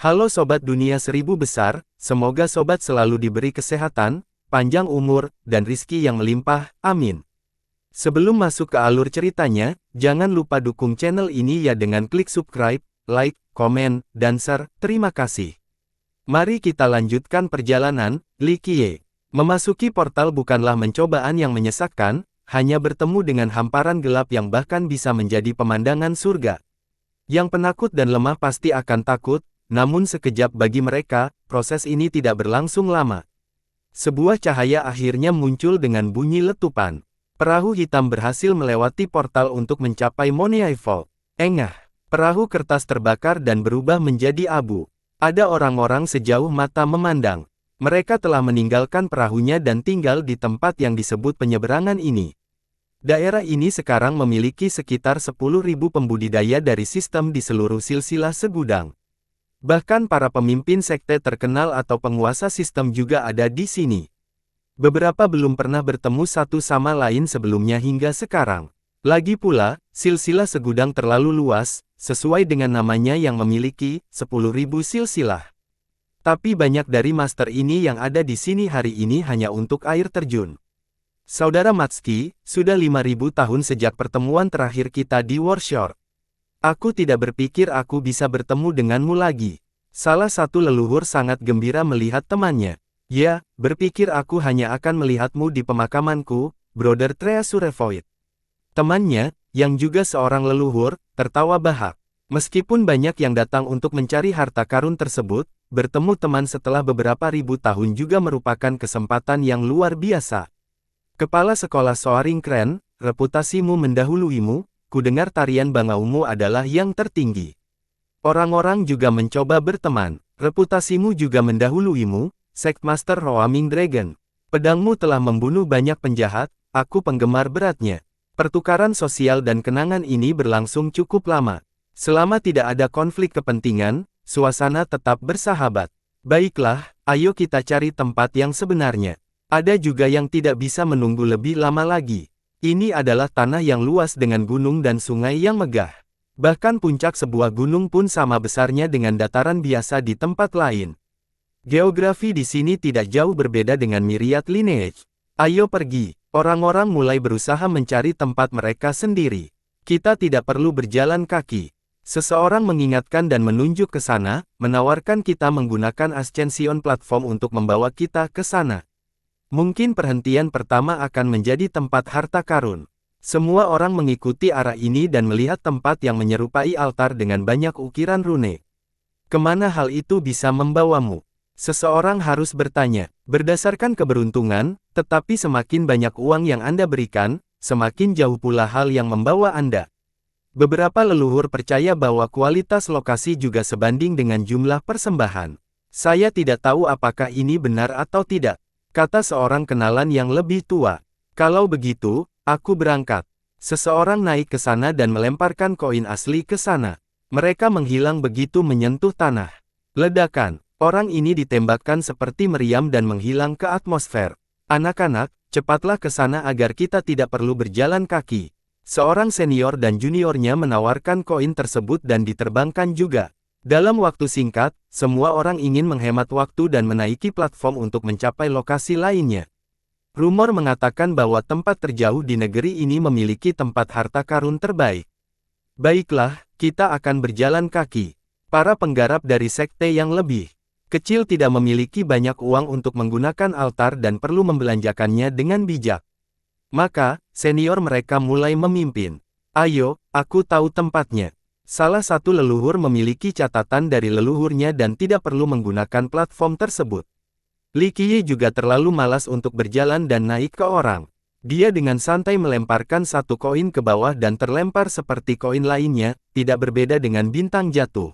Halo Sobat Dunia Seribu Besar, semoga Sobat selalu diberi kesehatan, panjang umur, dan rizki yang melimpah, amin. Sebelum masuk ke alur ceritanya, jangan lupa dukung channel ini ya dengan klik subscribe, like, komen, dan share, terima kasih. Mari kita lanjutkan perjalanan, Li Qiye. Memasuki portal bukanlah mencobaan yang menyesakkan, hanya bertemu dengan hamparan gelap yang bahkan bisa menjadi pemandangan surga. Yang penakut dan lemah pasti akan takut, namun sekejap bagi mereka, proses ini tidak berlangsung lama. Sebuah cahaya akhirnya muncul dengan bunyi letupan. Perahu hitam berhasil melewati portal untuk mencapai Moniai Vault. Engah, perahu kertas terbakar dan berubah menjadi abu. Ada orang-orang sejauh mata memandang. Mereka telah meninggalkan perahunya dan tinggal di tempat yang disebut penyeberangan ini. Daerah ini sekarang memiliki sekitar 10.000 pembudidaya dari sistem di seluruh silsilah segudang. Bahkan para pemimpin sekte terkenal atau penguasa sistem juga ada di sini. Beberapa belum pernah bertemu satu sama lain sebelumnya hingga sekarang. Lagi pula, silsilah segudang terlalu luas, sesuai dengan namanya yang memiliki 10.000 silsilah. Tapi banyak dari master ini yang ada di sini hari ini hanya untuk air terjun. Saudara Matsuki, sudah 5.000 tahun sejak pertemuan terakhir kita di Warshore. Aku tidak berpikir aku bisa bertemu denganmu lagi. Salah satu leluhur sangat gembira melihat temannya. Ya, berpikir aku hanya akan melihatmu di pemakamanku, Brother Treasurevoid. Temannya, yang juga seorang leluhur, tertawa bahak. Meskipun banyak yang datang untuk mencari harta karun tersebut, bertemu teman setelah beberapa ribu tahun juga merupakan kesempatan yang luar biasa. Kepala sekolah Soaring Kren, reputasimu mendahuluimu, kudengar tarian bangaumu adalah yang tertinggi. Orang-orang juga mencoba berteman, reputasimu juga mendahuluimu, Sektmaster Roaming Dragon. Pedangmu telah membunuh banyak penjahat, aku penggemar beratnya. Pertukaran sosial dan kenangan ini berlangsung cukup lama. Selama tidak ada konflik kepentingan, suasana tetap bersahabat. Baiklah, ayo kita cari tempat yang sebenarnya. Ada juga yang tidak bisa menunggu lebih lama lagi. Ini adalah tanah yang luas dengan gunung dan sungai yang megah. Bahkan puncak sebuah gunung pun sama besarnya dengan dataran biasa di tempat lain. Geografi di sini tidak jauh berbeda dengan Myriad Lineage. Ayo pergi. Orang-orang mulai berusaha mencari tempat mereka sendiri. Kita tidak perlu berjalan kaki. Seseorang mengingatkan dan menunjuk ke sana, menawarkan kita menggunakan Ascension Platform untuk membawa kita ke sana. Mungkin perhentian pertama akan menjadi tempat harta karun. Semua orang mengikuti arah ini dan melihat tempat yang menyerupai altar dengan banyak ukiran rune. Kemana hal itu bisa membawamu? Seseorang harus bertanya. Berdasarkan keberuntungan, tetapi semakin banyak uang yang Anda berikan, semakin jauh pula hal yang membawa Anda. Beberapa leluhur percaya bahwa kualitas lokasi juga sebanding dengan jumlah persembahan. Saya tidak tahu apakah ini benar atau tidak, kata seorang kenalan yang lebih tua. Kalau begitu, aku berangkat. Seseorang naik ke sana dan melemparkan koin asli ke sana. Mereka menghilang begitu menyentuh tanah. Ledakan. Orang ini ditembakkan seperti meriam dan menghilang ke atmosfer. Anak-anak, cepatlah ke sana agar kita tidak perlu berjalan kaki. Seorang senior dan juniornya menawarkan koin tersebut dan diterbangkan juga. Dalam waktu singkat, semua orang ingin menghemat waktu dan menaiki platform untuk mencapai lokasi lainnya. Rumor mengatakan bahwa tempat terjauh di negeri ini memiliki tempat harta karun terbaik. Baiklah, kita akan berjalan kaki. Para penggarap dari sekte yang lebih kecil tidak memiliki banyak uang untuk menggunakan altar dan perlu membelanjakannya dengan bijak. Maka, senior mereka mulai memimpin. Ayo, aku tahu tempatnya. Salah satu leluhur memiliki catatan dari leluhurnya dan tidak perlu menggunakan platform tersebut. Li Qiye juga terlalu malas untuk berjalan dan naik ke orang. Dia dengan santai melemparkan satu koin ke bawah dan terlempar seperti koin lainnya, tidak berbeda dengan bintang jatuh.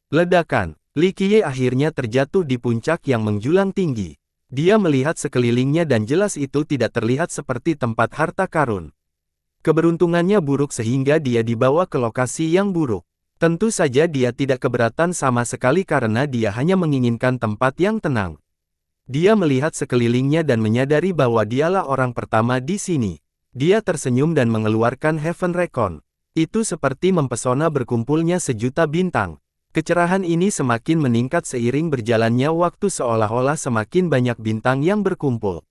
Ledakan. Li Qiye akhirnya terjatuh di puncak yang menjulang tinggi. Dia melihat sekelilingnya dan jelas itu tidak terlihat seperti tempat harta karun. Keberuntungannya buruk sehingga dia dibawa ke lokasi yang buruk. Tentu saja dia tidak keberatan sama sekali karena dia hanya menginginkan tempat yang tenang. Dia melihat sekelilingnya dan menyadari bahwa dialah orang pertama di sini. Dia tersenyum dan mengeluarkan Heaven Recon. Itu seperti mempesona berkumpulnya sejuta bintang. Kecerahan ini semakin meningkat seiring berjalannya waktu seolah-olah semakin banyak bintang yang berkumpul.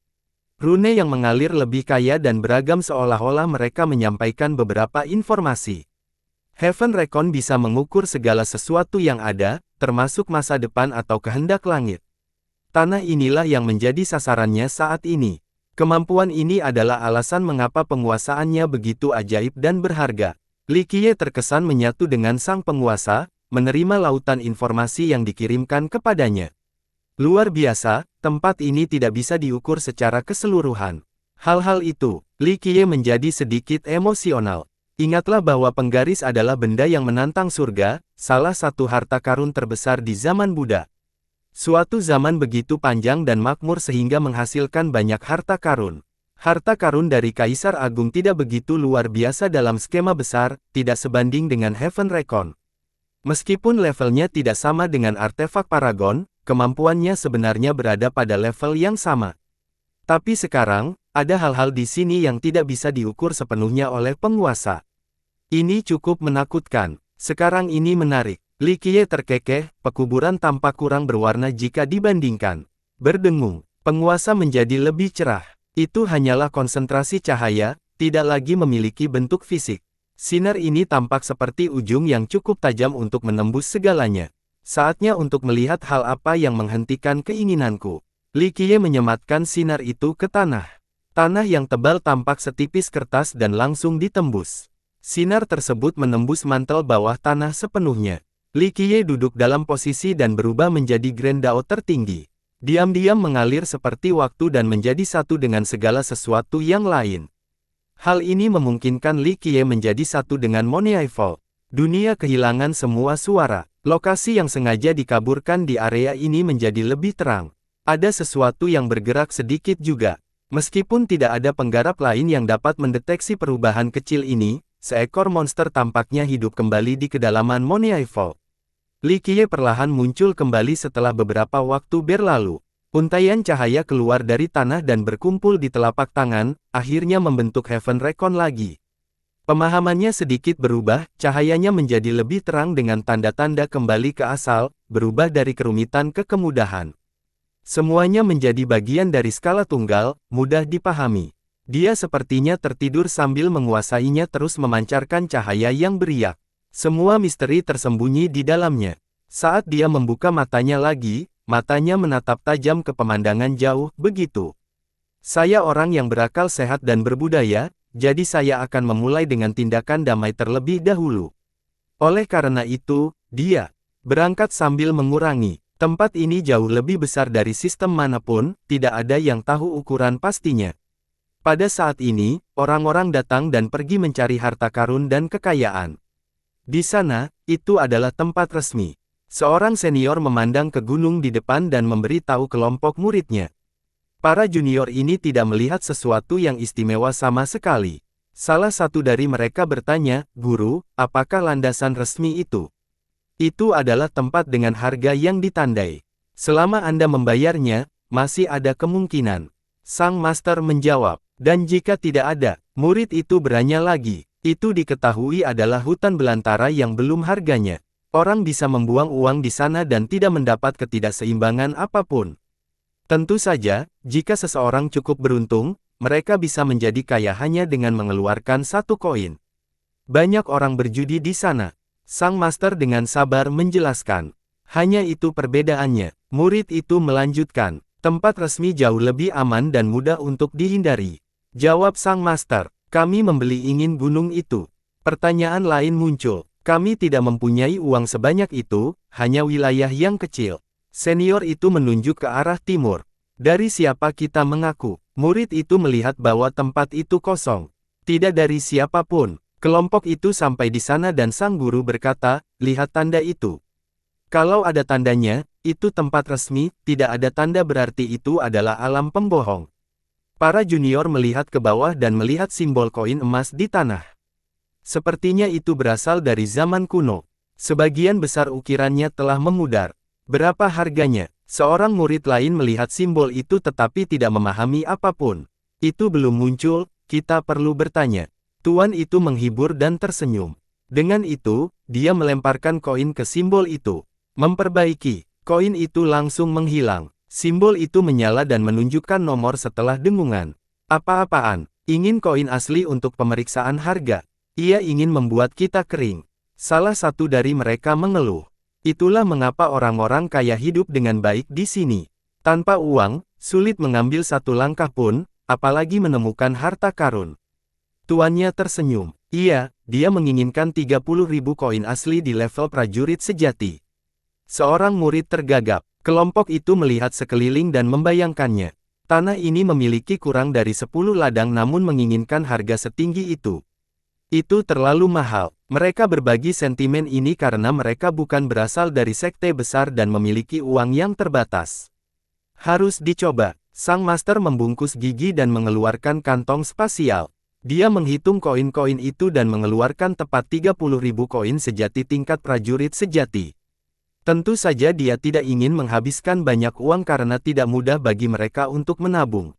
Rune yang mengalir lebih kaya dan beragam seolah-olah mereka menyampaikan beberapa informasi. Heaven Recon bisa mengukur segala sesuatu yang ada, termasuk masa depan atau kehendak langit. Tanah inilah yang menjadi sasarannya saat ini. Kemampuan ini adalah alasan mengapa penguasaannya begitu ajaib dan berharga. Li Qiye terkesan menyatu dengan sang penguasa, menerima lautan informasi yang dikirimkan kepadanya. Luar biasa, tempat ini tidak bisa diukur secara keseluruhan. Hal-hal itu, Li Qiye menjadi sedikit emosional. Ingatlah bahwa penggaris adalah benda yang menantang surga, salah satu harta karun terbesar di zaman Buddha. Suatu zaman begitu panjang dan makmur sehingga menghasilkan banyak harta karun. Harta karun dari Kaisar Agung tidak begitu luar biasa dalam skema besar, tidak sebanding dengan Heaven Recon. Meskipun levelnya tidak sama dengan artefak Paragon, kemampuannya sebenarnya berada pada level yang sama. Tapi sekarang, ada hal-hal di sini yang tidak bisa diukur sepenuhnya oleh penguasa. Ini cukup menakutkan. Sekarang ini menarik. Li Qiye terkekeh, pekuburan tampak kurang berwarna jika dibandingkan. Berdengung, penguasa menjadi lebih cerah. Itu hanyalah konsentrasi cahaya, tidak lagi memiliki bentuk fisik. Sinar ini tampak seperti ujung yang cukup tajam untuk menembus segalanya. Saatnya untuk melihat hal apa yang menghentikan keinginanku. Li Qiye menyematkan sinar itu ke tanah. Tanah yang tebal tampak setipis kertas dan langsung ditembus. Sinar tersebut menembus mantel bawah tanah sepenuhnya. Li Qiye duduk dalam posisi dan berubah menjadi Grand Dao tertinggi. Diam-diam mengalir seperti waktu dan menjadi satu dengan segala sesuatu yang lain. Hal ini memungkinkan Li Qiye menjadi satu dengan Moniai Vault. Dunia kehilangan semua suara. Lokasi yang sengaja dikaburkan di area ini menjadi lebih terang. Ada sesuatu yang bergerak sedikit juga. Meskipun tidak ada penggarap lain yang dapat mendeteksi perubahan kecil ini, seekor monster tampaknya hidup kembali di kedalaman Moniai Vault. Li Qiye perlahan muncul kembali setelah beberapa waktu berlalu. Untaian cahaya keluar dari tanah dan berkumpul di telapak tangan, akhirnya membentuk Heaven Recon lagi. Pemahamannya sedikit berubah, cahayanya menjadi lebih terang dengan tanda-tanda kembali ke asal, berubah dari kerumitan ke kemudahan. Semuanya menjadi bagian dari skala tunggal, mudah dipahami. Dia sepertinya tertidur sambil menguasainya terus memancarkan cahaya yang beriak. Semua misteri tersembunyi di dalamnya. Saat dia membuka matanya lagi, matanya menatap tajam ke pemandangan jauh, begitu. Saya orang yang berakal sehat dan berbudaya, jadi saya akan memulai dengan tindakan damai terlebih dahulu. Oleh karena itu, dia berangkat sambil mengurangi. Tempat ini jauh lebih besar dari sistem manapun, tidak ada yang tahu ukuran pastinya. Pada saat ini, orang-orang datang dan pergi mencari harta karun dan kekayaan. Di sana, itu adalah tempat resmi. Seorang senior memandang ke gunung di depan dan memberi tahu kelompok muridnya. Para junior ini tidak melihat sesuatu yang istimewa sama sekali. Salah satu dari mereka bertanya, "Guru, apakah landasan resmi itu?" Itu adalah tempat dengan harga yang ditandai. Selama Anda membayarnya, masih ada kemungkinan. Sang master menjawab, dan jika tidak ada, murid itu beranya lagi. Itu diketahui adalah hutan belantara yang belum harganya. Orang bisa membuang uang di sana dan tidak mendapat ketidakseimbangan apapun. Tentu saja, jika seseorang cukup beruntung, mereka bisa menjadi kaya hanya dengan mengeluarkan satu koin. Banyak orang berjudi di sana. Sang master dengan sabar menjelaskan. Hanya itu perbedaannya. Murid itu melanjutkan. Tempat resmi jauh lebih aman dan mudah untuk dihindari. Jawab sang master. Kami membeli ingin gunung itu. Pertanyaan lain muncul. Kami tidak mempunyai uang sebanyak itu, hanya wilayah yang kecil. Senior itu menunjuk ke arah timur. Dari siapa kita mengaku? Murid itu melihat bahwa tempat itu kosong. Tidak dari siapapun. Kelompok itu sampai di sana dan sang guru berkata, lihat tanda itu. Kalau ada tandanya, itu tempat resmi, tidak ada tanda berarti itu adalah alam pembohong. Para junior melihat ke bawah dan melihat simbol koin emas di tanah. Sepertinya itu berasal dari zaman kuno. Sebagian besar ukirannya telah memudar. Berapa harganya? Seorang murid lain melihat simbol itu tetapi tidak memahami apapun. Itu belum muncul, kita perlu bertanya. Tuan itu menghibur dan tersenyum. Dengan itu, dia melemparkan koin ke simbol itu. Memperbaiki, koin itu langsung menghilang. Simbol itu menyala dan menunjukkan nomor setelah dengungan. Apa-apaan? Ingin koin asli untuk pemeriksaan harga. Ia ingin membuat kita kering. Salah satu dari mereka mengeluh. Itulah mengapa orang-orang kaya hidup dengan baik di sini. Tanpa uang, sulit mengambil satu langkah pun, apalagi menemukan harta karun. Tuannya tersenyum. Iya, dia menginginkan 30.000 koin asli di level prajurit sejati. Seorang murid tergagap. Kelompok itu melihat sekeliling dan membayangkannya. Tanah ini memiliki kurang dari 10 ladang namun menginginkan harga setinggi itu. Itu terlalu mahal. Mereka berbagi sentimen ini karena mereka bukan berasal dari sekte besar dan memiliki uang yang terbatas. Harus dicoba. Sang master membungkus gigi dan mengeluarkan kantong spasial. Dia menghitung koin-koin itu dan mengeluarkan tepat 30.000 koin sejati tingkat prajurit sejati. Tentu saja dia tidak ingin menghabiskan banyak uang karena tidak mudah bagi mereka untuk menabung.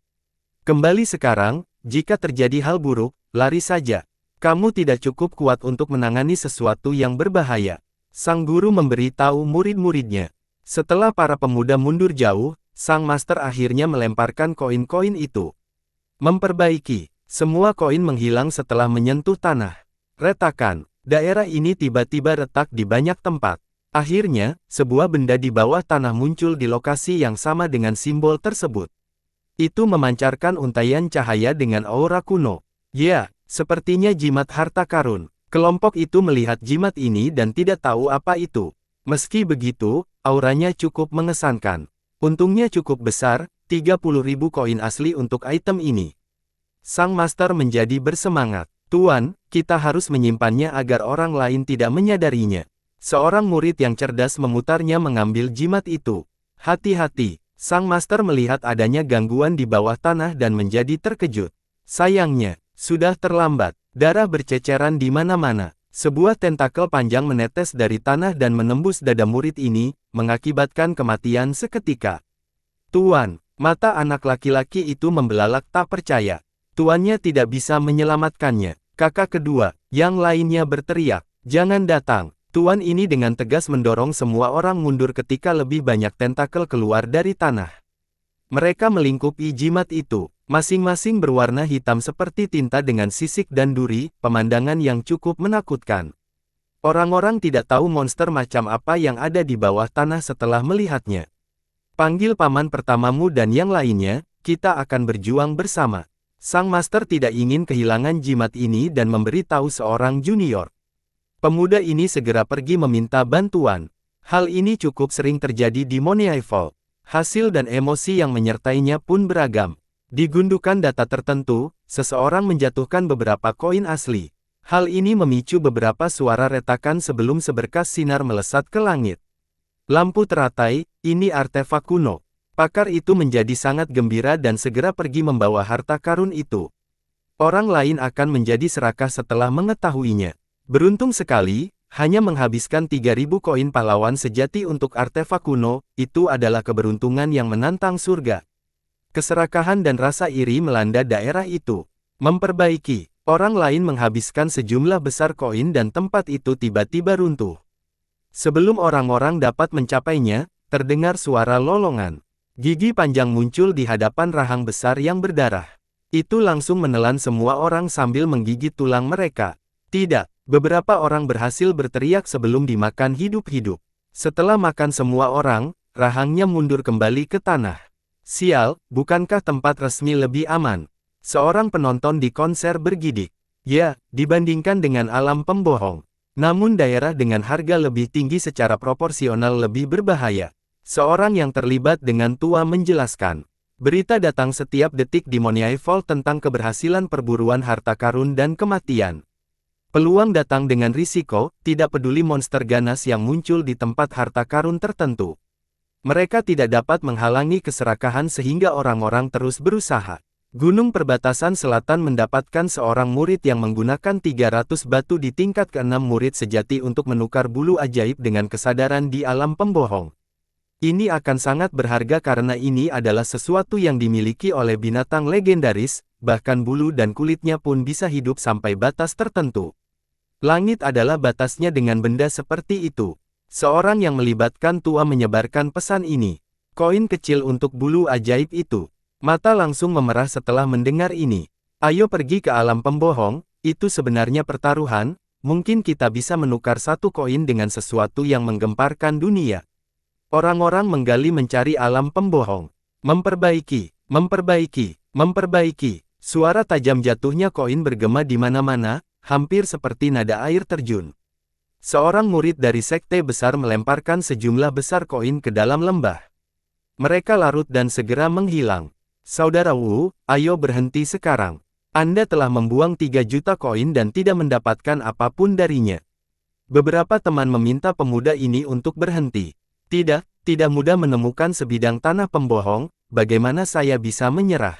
Kembali sekarang, jika terjadi hal buruk, lari saja. Kamu tidak cukup kuat untuk menangani sesuatu yang berbahaya. Sang guru memberitahu murid-muridnya. Setelah para pemuda mundur jauh, sang master akhirnya melemparkan koin-koin itu. Memperbaiki. Semua koin menghilang setelah menyentuh tanah. Retakan. Daerah ini tiba-tiba retak di banyak tempat. Akhirnya, sebuah benda di bawah tanah muncul di lokasi yang sama dengan simbol tersebut. Itu memancarkan untaian cahaya dengan aura kuno. Ya, sepertinya jimat harta karun. Kelompok itu melihat jimat ini dan tidak tahu apa itu. Meski begitu, auranya cukup mengesankan. Untungnya cukup besar, 30.000 koin asli untuk item ini. Sang master menjadi bersemangat. Tuan, kita harus menyimpannya agar orang lain tidak menyadarinya. Seorang murid yang cerdas memutarnya mengambil jimat itu. Hati-hati, sang master melihat adanya gangguan di bawah tanah dan menjadi terkejut. Sayangnya, sudah terlambat. Darah berceceran di mana-mana. Sebuah tentakel panjang menetes dari tanah dan menembus dada murid ini, mengakibatkan kematian seketika. Tuan, mata anak laki-laki itu membelalak tak percaya. Tuannya tidak bisa menyelamatkannya. Kakak kedua, yang lainnya berteriak, jangan datang. Tuan ini dengan tegas mendorong semua orang mundur ketika lebih banyak tentakel keluar dari tanah. Mereka melingkupi jimat itu, masing-masing berwarna hitam seperti tinta dengan sisik dan duri, pemandangan yang cukup menakutkan. Orang-orang tidak tahu monster macam apa yang ada di bawah tanah setelah melihatnya. Panggil paman pertamamu dan yang lainnya, kita akan berjuang bersama. Sang master tidak ingin kehilangan jimat ini dan memberitahu seorang junior. Pemuda ini segera pergi meminta bantuan. Hal ini cukup sering terjadi di Moniai Vault. Hasil dan emosi yang menyertainya pun beragam. Di gundukan data tertentu, seseorang menjatuhkan beberapa koin asli. Hal ini memicu beberapa suara retakan sebelum seberkas sinar melesat ke langit. Lampu teratai, ini artefak kuno. Pakar itu menjadi sangat gembira dan segera pergi membawa harta karun itu. Orang lain akan menjadi serakah setelah mengetahuinya. Beruntung sekali, hanya menghabiskan 3.000 koin pahlawan sejati untuk artefak kuno, itu adalah keberuntungan yang menantang surga. Keserakahan dan rasa iri melanda daerah itu. Memperbaiki, orang lain menghabiskan sejumlah besar koin dan tempat itu tiba-tiba runtuh. Sebelum orang-orang dapat mencapainya, terdengar suara lolongan. Gigi panjang muncul di hadapan rahang besar yang berdarah. Itu langsung menelan semua orang sambil menggigit tulang mereka. Tidak. Beberapa orang berhasil berteriak sebelum dimakan hidup-hidup. Setelah makan semua orang, rahangnya mundur kembali ke tanah. Sial, bukankah tempat resmi lebih aman? Seorang penonton di konser bergidik. Ya, dibandingkan dengan alam pembohong. Namun daerah dengan harga lebih tinggi secara proporsional lebih berbahaya. Seorang yang terlibat dengan tua menjelaskan. Berita datang setiap detik di Moniai Vault tentang keberhasilan perburuan harta karun dan kematian. Peluang datang dengan risiko, tidak peduli monster ganas yang muncul di tempat harta karun tertentu. Mereka tidak dapat menghalangi keserakahan sehingga orang-orang terus berusaha. Gunung perbatasan selatan mendapatkan seorang murid yang menggunakan 300 batu di tingkat ke-6 murid sejati untuk menukar bulu ajaib dengan kesadaran di alam pembohong. Ini akan sangat berharga karena ini adalah sesuatu yang dimiliki oleh binatang legendaris, bahkan bulu dan kulitnya pun bisa hidup sampai batas tertentu. Langit adalah batasnya dengan benda seperti itu. Seorang yang melibatkan tua menyebarkan pesan ini. Koin kecil untuk bulu ajaib itu. Mata langsung memerah setelah mendengar ini. Ayo pergi ke alam pembohong, itu sebenarnya pertaruhan, mungkin kita bisa menukar satu koin dengan sesuatu yang menggemparkan dunia. Orang-orang menggali mencari alam pembohong. Memperbaiki, memperbaiki, memperbaiki. Suara tajam jatuhnya koin bergema di mana-mana, hampir seperti nada air terjun. Seorang murid dari sekte besar melemparkan sejumlah besar koin ke dalam lembah. Mereka larut dan segera menghilang. Saudara Wu, ayo berhenti sekarang. Anda telah membuang 3 juta koin dan tidak mendapatkan apapun darinya. Beberapa teman meminta pemuda ini untuk berhenti. Tidak mudah menemukan sebidang tanah pembohong, bagaimana saya bisa menyerah?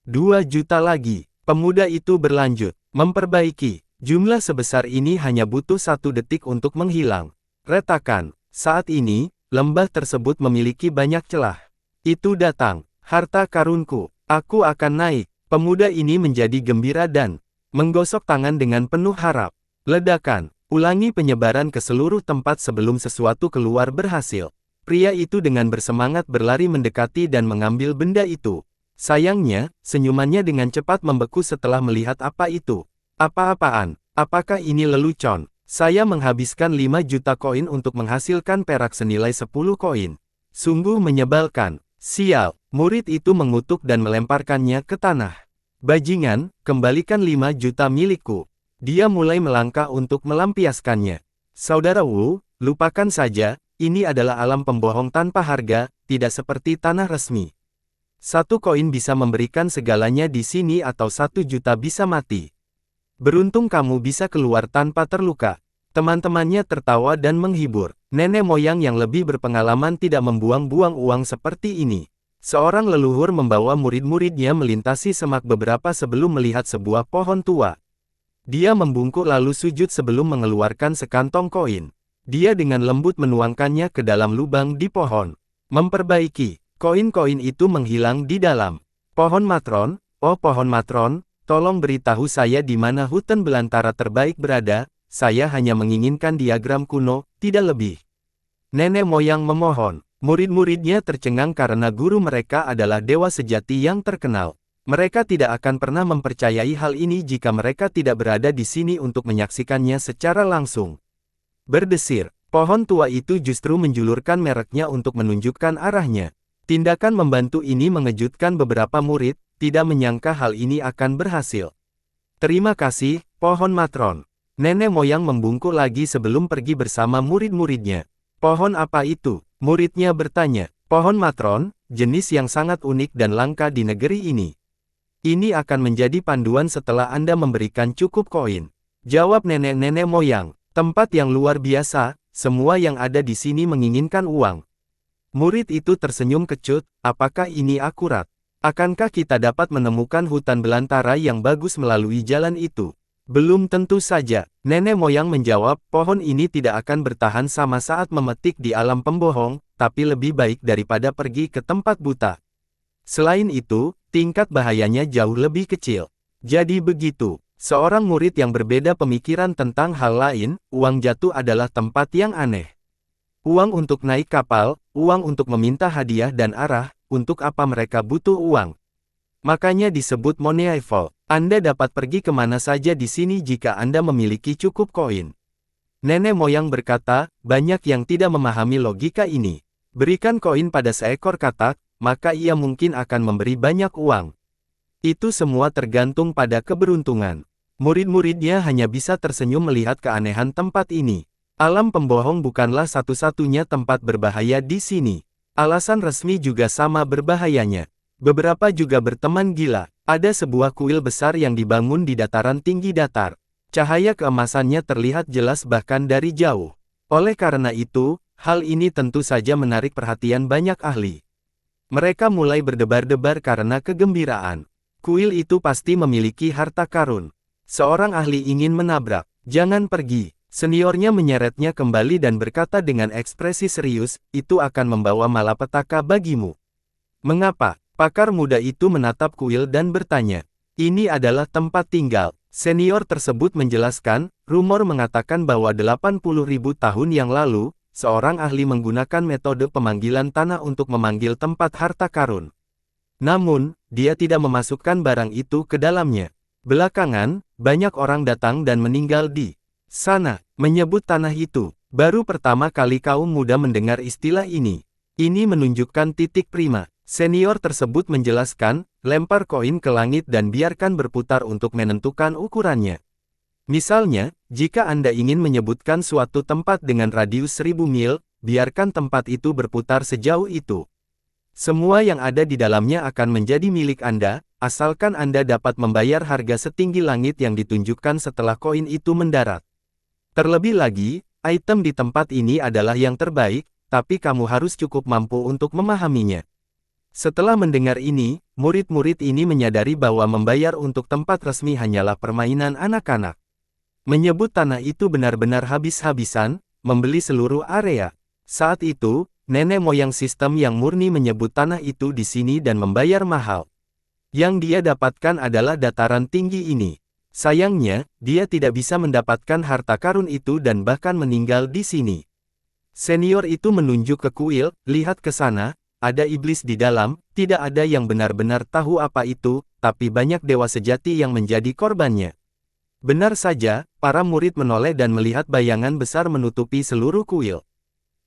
2 juta lagi. Pemuda itu berlanjut. Memperbaiki. Jumlah sebesar ini hanya butuh 1 detik untuk menghilang. Retakan. Saat ini, lembah tersebut memiliki banyak celah. Itu datang. Harta karunku. Aku akan naik. Pemuda ini menjadi gembira dan menggosok tangan dengan penuh harap. Ledakan. Ulangi penyebaran ke seluruh tempat sebelum sesuatu keluar berhasil. Pria itu dengan bersemangat berlari mendekati dan mengambil benda itu. Sayangnya, senyumannya dengan cepat membeku setelah melihat apa itu. Apa-apaan? Apakah ini lelucon? Saya menghabiskan 5 juta koin untuk menghasilkan perak senilai 10 koin. Sungguh menyebalkan. Sial, murid itu mengutuk dan melemparkannya ke tanah. Bajingan, kembalikan 5 juta milikku. Dia mulai melangkah untuk melampiaskannya. Saudara Wu, lupakan saja, ini adalah alam pembohong tanpa harga, tidak seperti tanah resmi. 1 koin bisa memberikan segalanya di sini atau 1 juta bisa mati. Beruntung kamu bisa keluar tanpa terluka. Teman-temannya tertawa dan menghibur. Nenek moyang yang lebih berpengalaman tidak membuang-buang uang seperti ini. Seorang leluhur membawa murid-muridnya melintasi semak beberapa sebelum melihat sebuah pohon tua. Dia membungkuk lalu sujud sebelum mengeluarkan sekantong koin. Dia dengan lembut menuangkannya ke dalam lubang di pohon. Memperbaiki. Koin-koin itu menghilang di dalam. Pohon matron, oh pohon matron, tolong beritahu saya di mana hutan belantara terbaik berada. Saya hanya menginginkan diagram kuno, tidak lebih. Nenek moyang memohon. Murid-muridnya tercengang karena guru mereka adalah dewa sejati yang terkenal. Mereka tidak akan pernah mempercayai hal ini jika mereka tidak berada di sini untuk menyaksikannya secara langsung. Berdesir, pohon tua itu justru menjulurkan mereknya untuk menunjukkan arahnya. Tindakan membantu ini mengejutkan beberapa murid, tidak menyangka hal ini akan berhasil. Terima kasih, pohon matron. Nenek moyang membungkuk lagi sebelum pergi bersama murid-muridnya. Pohon apa itu? Muridnya bertanya. Pohon matron, jenis yang sangat unik dan langka di negeri ini. Ini akan menjadi panduan setelah Anda memberikan cukup koin. Jawab nenek-nenek moyang. Tempat yang luar biasa, semua yang ada di sini menginginkan uang. Murid itu tersenyum kecut, apakah ini akurat? Akankah kita dapat menemukan hutan belantara yang bagus melalui jalan itu? Belum tentu saja, nenek moyang menjawab, pohon ini tidak akan bertahan sama saat memetik di alam pembohong, tapi lebih baik daripada pergi ke tempat buta. Selain itu, tingkat bahayanya jauh lebih kecil. Jadi begitu, seorang murid yang berbeda pemikiran tentang hal lain, uang jatuh adalah tempat yang aneh. Uang untuk naik kapal, uang untuk meminta hadiah dan arah, untuk apa mereka butuh uang? Makanya disebut Moneiful. Anda dapat pergi kemana saja di sini jika Anda memiliki cukup koin. Nenek moyang berkata, banyak yang tidak memahami logika ini. Berikan koin pada seekor katak, maka ia mungkin akan memberi banyak uang. Itu semua tergantung pada keberuntungan. Murid-muridnya hanya bisa tersenyum melihat keanehan tempat ini. Alam pembohong bukanlah satu-satunya tempat berbahaya di sini. Alasan resmi juga sama berbahayanya. Beberapa juga berteman gila. Ada sebuah kuil besar yang dibangun di dataran tinggi datar. Cahaya keemasannya terlihat jelas bahkan dari jauh. Oleh karena itu, hal ini tentu saja menarik perhatian banyak ahli. Mereka mulai berdebar-debar karena kegembiraan. Kuil itu pasti memiliki harta karun. Seorang ahli ingin menabrak. Jangan pergi. Seniornya menyeretnya kembali dan berkata dengan ekspresi serius, itu akan membawa malapetaka bagimu. Mengapa? Pakar muda itu menatap kuil dan bertanya. Ini adalah tempat tinggal. Senior tersebut menjelaskan, rumor mengatakan bahwa 80.000 tahun yang lalu, seorang ahli menggunakan metode pemanggilan tanah untuk memanggil tempat harta karun. Namun, dia tidak memasukkan barang itu ke dalamnya. Belakangan, banyak orang datang dan meninggal di sana, menyebut tanah itu. Baru pertama kali kaum muda mendengar istilah ini. Ini menunjukkan titik prima. Senior tersebut menjelaskan, lempar koin ke langit dan biarkan berputar untuk menentukan ukurannya. Misalnya, jika Anda ingin menyebutkan suatu tempat dengan radius 1000 mil, biarkan tempat itu berputar sejauh itu. Semua yang ada di dalamnya akan menjadi milik Anda, asalkan Anda dapat membayar harga setinggi langit yang ditunjukkan setelah koin itu mendarat. Terlebih lagi, item di tempat ini adalah yang terbaik, tapi kamu harus cukup mampu untuk memahaminya. Setelah mendengar ini, murid-murid ini menyadari bahwa membayar untuk tempat resmi hanyalah permainan anak-anak. Menyebut tanah itu benar-benar habis-habisan, membeli seluruh area. Saat itu, nenek moyang sistem yang murni menyebut tanah itu di sini dan membayar mahal. Yang dia dapatkan adalah dataran tinggi ini. Sayangnya, dia tidak bisa mendapatkan harta karun itu dan bahkan meninggal di sini. Senior itu menunjuk ke kuil, lihat ke sana, ada iblis di dalam, tidak ada yang benar-benar tahu apa itu, tapi banyak dewa sejati yang menjadi korbannya. Benar saja, para murid menoleh dan melihat bayangan besar menutupi seluruh kuil.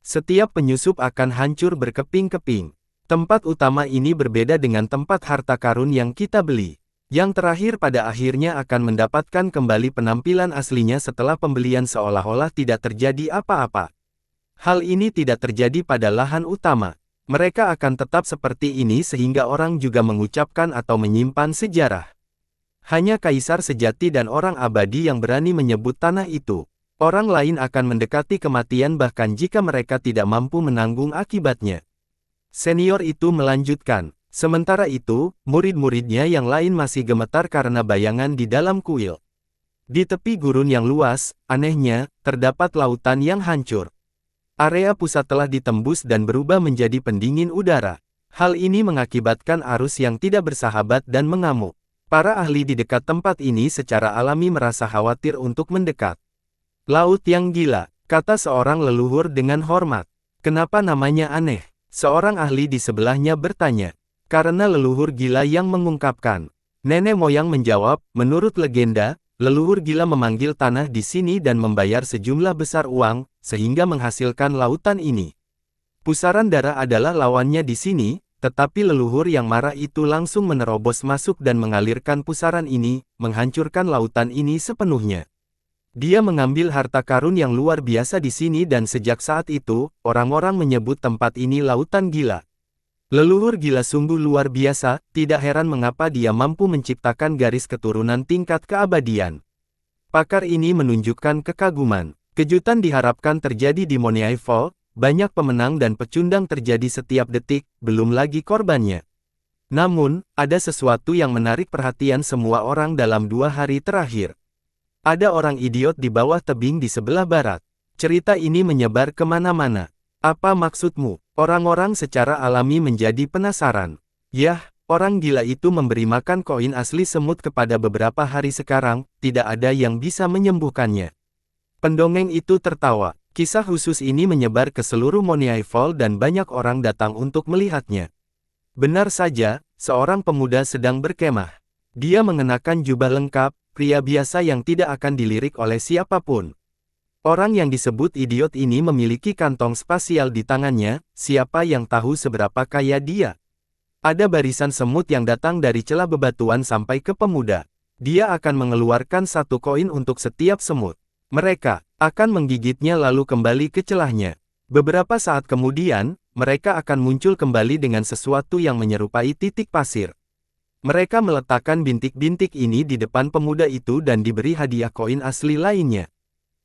Setiap penyusup akan hancur berkeping-keping. Tempat utama ini berbeda dengan tempat harta karun yang kita beli. Yang terakhir pada akhirnya akan mendapatkan kembali penampilan aslinya setelah pembelian seolah-olah tidak terjadi apa-apa. Hal ini tidak terjadi pada lahan utama. Mereka akan tetap seperti ini sehingga orang juga mengucapkan atau menyimpan sejarah. Hanya kaisar sejati dan orang abadi yang berani menyebut tanah itu. Orang lain akan mendekati kematian bahkan jika mereka tidak mampu menanggung akibatnya. Senior itu melanjutkan. Sementara itu, murid-muridnya yang lain masih gemetar karena bayangan di dalam kuil. Di tepi gurun yang luas, anehnya, terdapat lautan yang hancur. Area pusat telah ditembus dan berubah menjadi pendingin udara. Hal ini mengakibatkan arus yang tidak bersahabat dan mengamuk. Para ahli di dekat tempat ini secara alami merasa khawatir untuk mendekat. Laut yang gila, kata seorang leluhur dengan hormat. Kenapa namanya aneh? Seorang ahli di sebelahnya bertanya. Karena leluhur gila yang mengungkapkan. Nenek moyang menjawab, menurut legenda, leluhur gila memanggil tanah di sini dan membayar sejumlah besar uang, sehingga menghasilkan lautan ini. Pusaran darah adalah lawannya di sini, tetapi leluhur yang marah itu langsung menerobos masuk dan mengalirkan pusaran ini, menghancurkan lautan ini sepenuhnya. Dia mengambil harta karun yang luar biasa di sini dan sejak saat itu, orang-orang menyebut tempat ini lautan gila. Leluhur gila sungguh luar biasa, tidak heran mengapa dia mampu menciptakan garis keturunan tingkat keabadian. Pakar ini menunjukkan kekaguman. Kejutan diharapkan terjadi di Moniai Fall, banyak pemenang dan pecundang terjadi setiap detik, belum lagi korbannya. Namun, ada sesuatu yang menarik perhatian semua orang dalam 2 hari terakhir. Ada orang idiot di bawah tebing di sebelah barat. Cerita ini menyebar kemana-mana. Apa maksudmu? Orang-orang secara alami menjadi penasaran. Yah, orang gila itu memberi makan koin asli semut kepada beberapa hari sekarang, tidak ada yang bisa menyembuhkannya. Pendongeng itu tertawa. Kisah khusus ini menyebar ke seluruh Moniai Fall dan banyak orang datang untuk melihatnya. Benar saja, seorang pemuda sedang berkemah. Dia mengenakan jubah lengkap, pria biasa yang tidak akan dilirik oleh siapapun. Orang yang disebut idiot ini memiliki kantong spasial di tangannya, siapa yang tahu seberapa kaya dia. Ada barisan semut yang datang dari celah bebatuan sampai ke pemuda. Dia akan mengeluarkan 1 koin untuk setiap semut. Mereka akan menggigitnya lalu kembali ke celahnya. Beberapa saat kemudian, mereka akan muncul kembali dengan sesuatu yang menyerupai titik pasir. Mereka meletakkan bintik-bintik ini di depan pemuda itu dan diberi hadiah koin asli lainnya.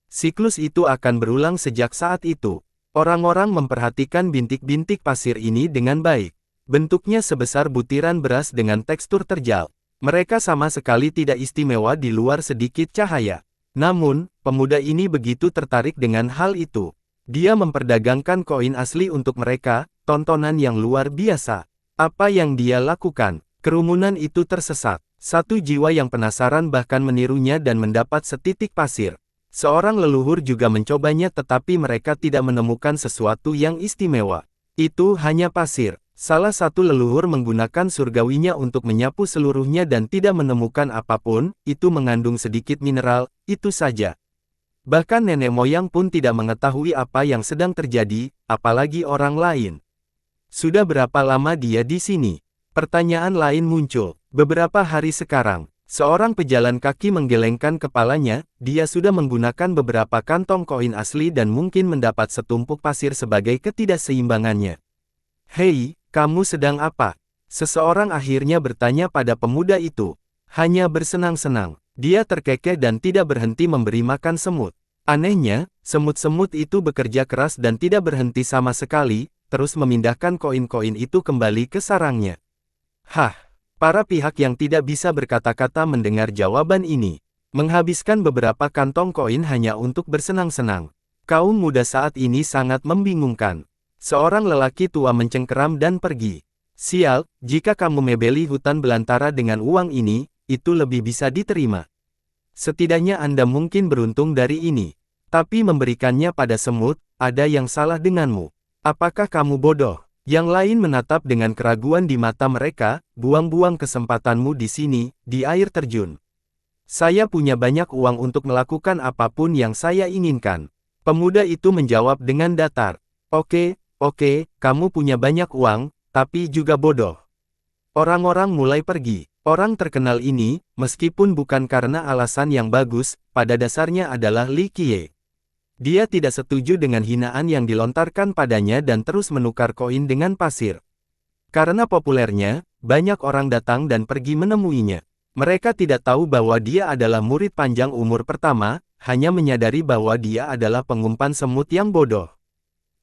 Siklus itu akan berulang sejak saat itu. Orang-orang memperhatikan bintik-bintik pasir ini dengan baik. Bentuknya sebesar butiran beras dengan tekstur terjal. Mereka sama sekali tidak istimewa di luar sedikit cahaya. Namun, pemuda ini begitu tertarik dengan hal itu. Dia memperdagangkan koin asli untuk mereka, tontonan yang luar biasa. Apa yang dia lakukan? Kerumunan itu tersesat. Satu jiwa yang penasaran bahkan menirunya dan mendapat setitik pasir. Seorang leluhur juga mencobanya tetapi mereka tidak menemukan sesuatu yang istimewa. Itu hanya pasir. Salah satu leluhur menggunakan surgawinya untuk menyapu seluruhnya dan tidak menemukan apapun, itu mengandung sedikit mineral, itu saja. Bahkan nenek moyang pun tidak mengetahui apa yang sedang terjadi, apalagi orang lain. Sudah berapa lama dia di sini? Pertanyaan lain muncul. Beberapa hari sekarang, seorang pejalan kaki menggelengkan kepalanya, dia sudah menggunakan beberapa kantong koin asli dan mungkin mendapat setumpuk pasir sebagai ketidakseimbangannya. Hei, kamu sedang apa? Seseorang akhirnya bertanya pada pemuda itu. Hanya bersenang-senang. Dia terkekeh dan tidak berhenti memberi makan semut. Anehnya, semut-semut itu bekerja keras dan tidak berhenti sama sekali, terus memindahkan koin-koin itu kembali ke sarangnya. Hah, para pihak yang tidak bisa berkata-kata mendengar jawaban ini. Menghabiskan beberapa kantong koin hanya untuk bersenang-senang. Kaum muda saat ini sangat membingungkan. Seorang lelaki tua mencengkeram dan pergi. Sial, jika kamu mebeli hutan belantara dengan uang ini, itu lebih bisa diterima. Setidaknya Anda mungkin beruntung dari ini. Tapi memberikannya pada semut, ada yang salah denganmu. Apakah kamu bodoh? Yang lain menatap dengan keraguan di mata mereka, buang-buang kesempatanmu di sini, di air terjun. Saya punya banyak uang untuk melakukan apapun yang saya inginkan. Pemuda itu menjawab dengan datar. Oke, kamu punya banyak uang, tapi juga bodoh. Orang-orang mulai pergi. Orang terkenal ini, meskipun bukan karena alasan yang bagus, pada dasarnya adalah Li Qiye. Dia tidak setuju dengan hinaan yang dilontarkan padanya dan terus menukar koin dengan pasir. Karena populernya, banyak orang datang dan pergi menemuinya. Mereka tidak tahu bahwa dia adalah murid panjang umur pertama, hanya menyadari bahwa dia adalah pengumpan semut yang bodoh.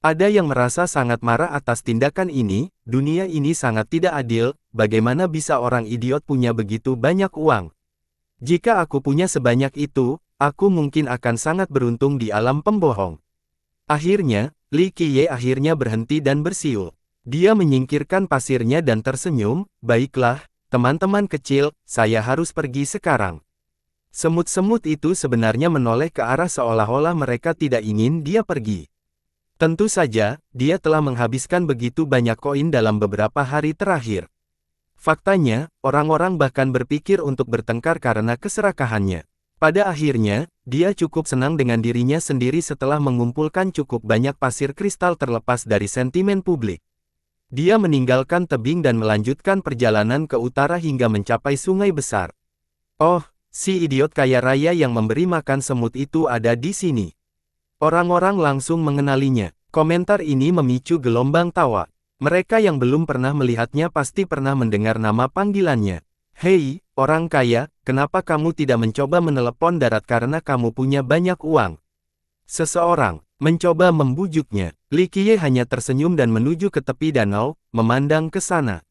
Ada yang merasa sangat marah atas tindakan ini, dunia ini sangat tidak adil, bagaimana bisa orang idiot punya begitu banyak uang? Jika aku punya sebanyak itu, aku mungkin akan sangat beruntung di alam pembohong. Akhirnya, Li Qiye akhirnya berhenti dan bersiul. Dia menyingkirkan pasirnya dan tersenyum, baiklah, teman-teman kecil, saya harus pergi sekarang. Semut-semut itu sebenarnya menoleh ke arah seolah-olah mereka tidak ingin dia pergi. Tentu saja, dia telah menghabiskan begitu banyak koin dalam beberapa hari terakhir. Faktanya, orang-orang bahkan berpikir untuk bertengkar karena keserakahannya. Pada akhirnya, dia cukup senang dengan dirinya sendiri setelah mengumpulkan cukup banyak pasir kristal terlepas dari sentimen publik. Dia meninggalkan tebing dan melanjutkan perjalanan ke utara hingga mencapai sungai besar. Oh, si idiot kaya raya yang memberi makan semut itu ada di sini. Orang-orang langsung mengenalinya. Komentar ini memicu gelombang tawa. Mereka yang belum pernah melihatnya pasti pernah mendengar nama panggilannya. Hei, orang kaya, kenapa kamu tidak mencoba menelepon darat karena kamu punya banyak uang? Seseorang mencoba membujuknya. Li Qiye hanya tersenyum dan menuju ke tepi danau, memandang ke sana.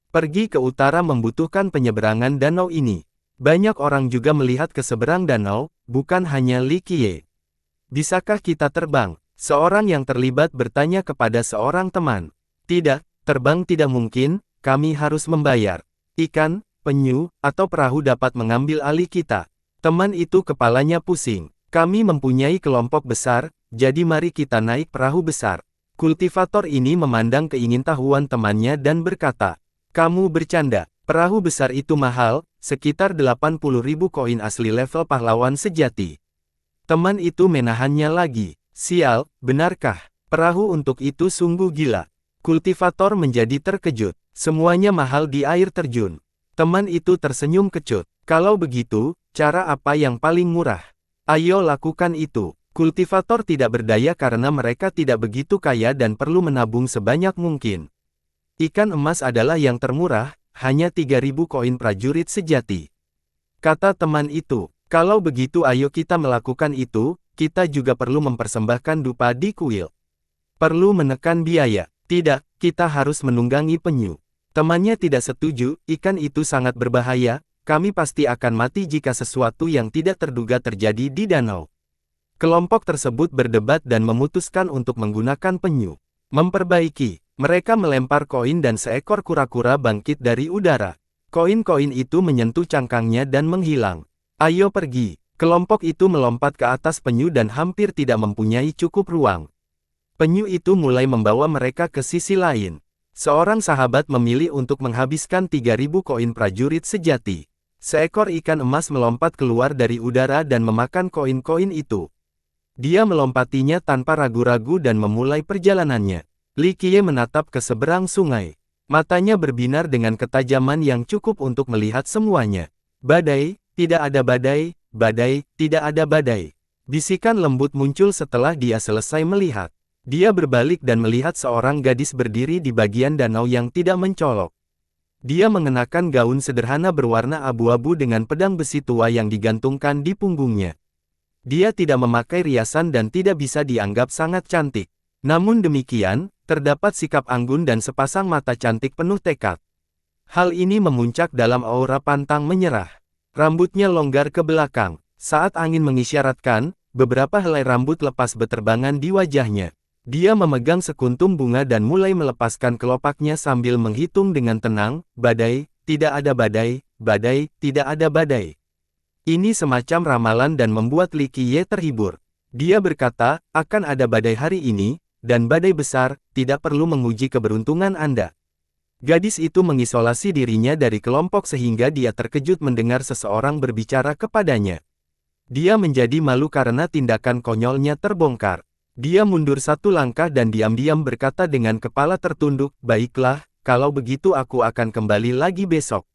Pergi ke utara membutuhkan penyeberangan danau ini. Banyak orang juga melihat ke seberang danau, bukan hanya Li Qiye. Bisakah kita terbang? Seorang yang terlibat bertanya kepada seorang teman. Tidak, terbang tidak mungkin, kami harus membayar. Ikan, penyu, atau perahu dapat mengambil alih kita. Teman itu kepalanya pusing. Kami mempunyai kelompok besar, jadi mari kita naik perahu besar. Kultivator ini memandang keingintahuan temannya dan berkata, kamu bercanda, perahu besar itu mahal, sekitar 80.000 koin asli level pahlawan sejati. Teman itu menahannya lagi. Sial, benarkah? Perahu untuk itu sungguh gila. Kultivator menjadi terkejut. Semuanya mahal di air terjun. Teman itu tersenyum kecut. Kalau begitu, cara apa yang paling murah? Ayo lakukan itu. Kultivator tidak berdaya karena mereka tidak begitu kaya dan perlu menabung sebanyak mungkin. Ikan emas adalah yang termurah, hanya 3.000 koin prajurit sejati. Kata teman itu. Kalau begitu ayo kita melakukan itu, kita juga perlu mempersembahkan dupa di kuil. Perlu menekan biaya. Tidak, kita harus menunggangi penyu. Temannya tidak setuju, ikan itu sangat berbahaya, kami pasti akan mati jika sesuatu yang tidak terduga terjadi di danau. Kelompok tersebut berdebat dan memutuskan untuk menggunakan penyu. Memperbaiki, mereka melempar koin dan seekor kura-kura bangkit dari udara. Koin-koin itu menyentuh cangkangnya dan menghilang. Ayo pergi. Kelompok itu melompat ke atas penyu dan hampir tidak mempunyai cukup ruang. Penyu itu mulai membawa mereka ke sisi lain. Seorang sahabat memilih untuk menghabiskan 3.000 koin prajurit sejati. Seekor ikan emas melompat keluar dari udara dan memakan koin-koin itu. Dia melompatinya tanpa ragu-ragu dan memulai perjalanannya. Li Qiye menatap ke seberang sungai. Matanya berbinar dengan ketajaman yang cukup untuk melihat semuanya. Badai, tidak ada badai, badai, tidak ada badai. Bisikan lembut muncul setelah dia selesai melihat. Dia berbalik dan melihat seorang gadis berdiri di bagian danau yang tidak mencolok. Dia mengenakan gaun sederhana berwarna abu-abu dengan pedang besi tua yang digantungkan di punggungnya. Dia tidak memakai riasan dan tidak bisa dianggap sangat cantik. Namun demikian, terdapat sikap anggun dan sepasang mata cantik penuh tekad. Hal ini memuncak dalam aura pantang menyerah. Rambutnya longgar ke belakang. Saat angin mengisyaratkan, beberapa helai rambut lepas beterbangan di wajahnya. Dia memegang sekuntum bunga dan mulai melepaskan kelopaknya sambil menghitung dengan tenang, badai, tidak ada badai, badai, tidak ada badai. Ini semacam ramalan dan membuat Li Qiye terhibur. Dia berkata, akan ada badai hari ini, dan badai besar, tidak perlu menguji keberuntungan Anda. Gadis itu mengisolasi dirinya dari kelompok sehingga dia terkejut mendengar seseorang berbicara kepadanya. Dia menjadi malu karena tindakan konyolnya terbongkar. Dia mundur satu langkah dan diam-diam berkata dengan kepala tertunduk, baiklah, kalau begitu aku akan kembali lagi besok.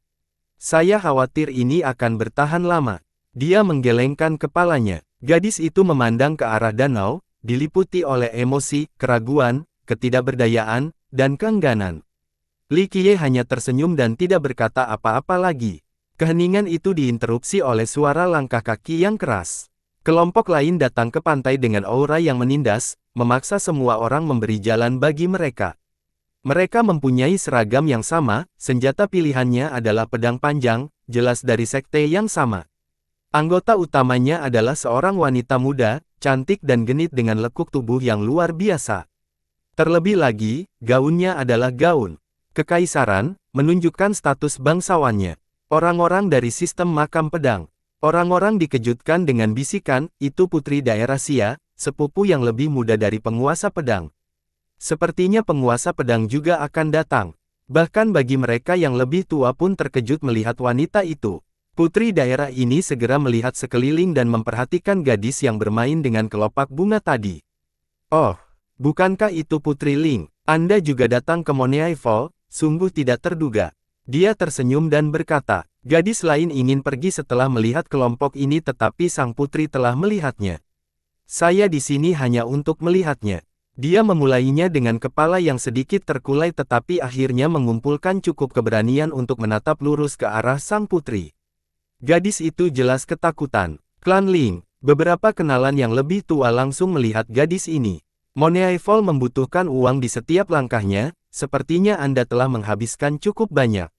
Saya khawatir ini akan bertahan lama. Dia menggelengkan kepalanya. Gadis itu memandang ke arah danau, diliputi oleh emosi, keraguan, ketidakberdayaan, dan keengganan. Li Qiye hanya tersenyum dan tidak berkata apa-apa lagi. Keheningan itu diinterupsi oleh suara langkah kaki yang keras. Kelompok lain datang ke pantai dengan aura yang menindas, memaksa semua orang memberi jalan bagi mereka. Mereka mempunyai seragam yang sama, senjata pilihannya adalah pedang panjang, jelas dari sekte yang sama. Anggota utamanya adalah seorang wanita muda, cantik dan genit dengan lekuk tubuh yang luar biasa. Terlebih lagi, gaunnya adalah gaun kekaisaran, menunjukkan status bangsawannya. Orang-orang dari sistem makam pedang. Orang-orang dikejutkan dengan bisikan, itu putri daerah Xia, sepupu yang lebih muda dari penguasa pedang. Sepertinya penguasa pedang juga akan datang. Bahkan bagi mereka yang lebih tua pun terkejut melihat wanita itu. Putri daerah ini segera melihat sekeliling dan memperhatikan gadis yang bermain dengan kelopak bunga tadi. Oh, bukankah itu Putri Ling? Anda juga datang ke Moneai Fall, sungguh tidak terduga. Dia tersenyum dan berkata, gadis lain ingin pergi setelah melihat kelompok ini tetapi sang putri telah melihatnya. Saya di sini hanya untuk melihatnya. Dia memulainya dengan kepala yang sedikit terkulai tetapi akhirnya mengumpulkan cukup keberanian untuk menatap lurus ke arah sang putri. Gadis itu jelas ketakutan. Klan Ling, beberapa kenalan yang lebih tua langsung melihat gadis ini. Moneai Fall membutuhkan uang di setiap langkahnya, sepertinya Anda telah menghabiskan cukup banyak.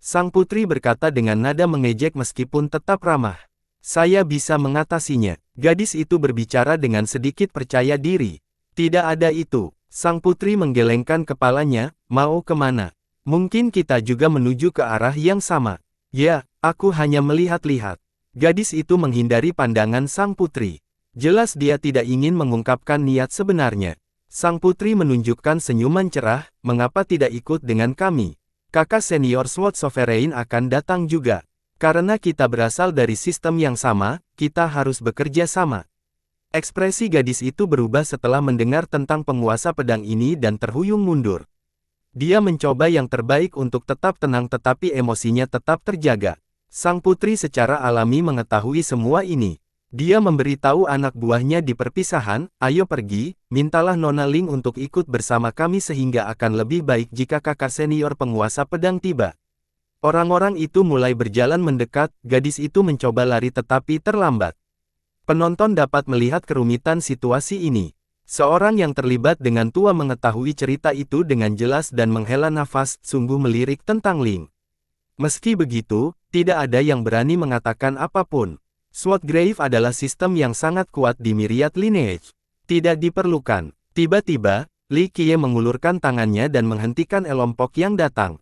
Sang putri berkata dengan nada mengejek meskipun tetap ramah. Saya bisa mengatasinya. Gadis itu berbicara dengan sedikit percaya diri. Tidak ada itu. Sang putri menggelengkan kepalanya, mau kemana? Mungkin kita juga menuju ke arah yang sama. Ya, aku hanya melihat-lihat. Gadis itu menghindari pandangan sang putri. Jelas dia tidak ingin mengungkapkan niat sebenarnya. Sang putri menunjukkan senyuman cerah, mengapa tidak ikut dengan kami? Kakak senior SWOT Sovereign akan datang juga. Karena kita berasal dari sistem yang sama, kita harus bekerja sama. Ekspresi gadis itu berubah setelah mendengar tentang penguasa pedang ini dan terhuyung mundur. Dia mencoba yang terbaik untuk tetap tenang tetapi emosinya tetap terjaga. Sang putri secara alami mengetahui semua ini. Dia memberitahu anak buahnya di perpisahan, ayo pergi, mintalah Nona Ling untuk ikut bersama kami sehingga akan lebih baik jika kakak senior penguasa pedang tiba. Orang-orang itu mulai berjalan mendekat, gadis itu mencoba lari tetapi terlambat. Penonton dapat melihat kerumitan situasi ini. Seorang yang terlibat dengan tua mengetahui cerita itu dengan jelas dan menghela nafas, sungguh melirik tentang Ling. Meski begitu, tidak ada yang berani mengatakan apapun. SWOT Grave adalah sistem yang sangat kuat di Myriad Lineage. Tidak diperlukan. Tiba-tiba, Li Qiye mengulurkan tangannya dan menghentikan elompok yang datang.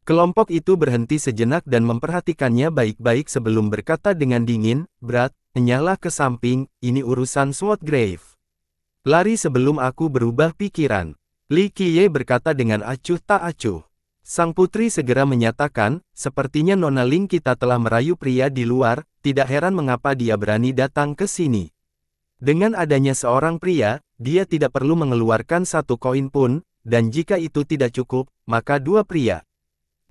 Kelompok itu berhenti sejenak dan memperhatikannya baik-baik sebelum berkata dengan dingin, "Berat, enyahlah ke samping, ini urusan Swordgrave. Lari sebelum aku berubah pikiran." Li Qiye berkata dengan acuh tak acuh. Sang putri segera menyatakan, "Sepertinya Nona Ling kita telah merayu pria di luar, tidak heran mengapa dia berani datang ke sini. Dengan adanya seorang pria, dia tidak perlu mengeluarkan satu koin pun, dan jika itu tidak cukup, maka dua pria."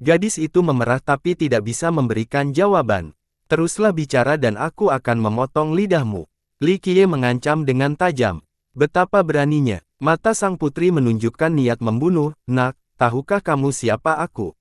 Gadis itu memerah tapi tidak bisa memberikan jawaban. "Teruslah bicara dan aku akan memotong lidahmu." Li Qiye mengancam dengan tajam. Betapa beraninya. Mata sang putri menunjukkan niat membunuh. "Nak, tahukah kamu siapa aku?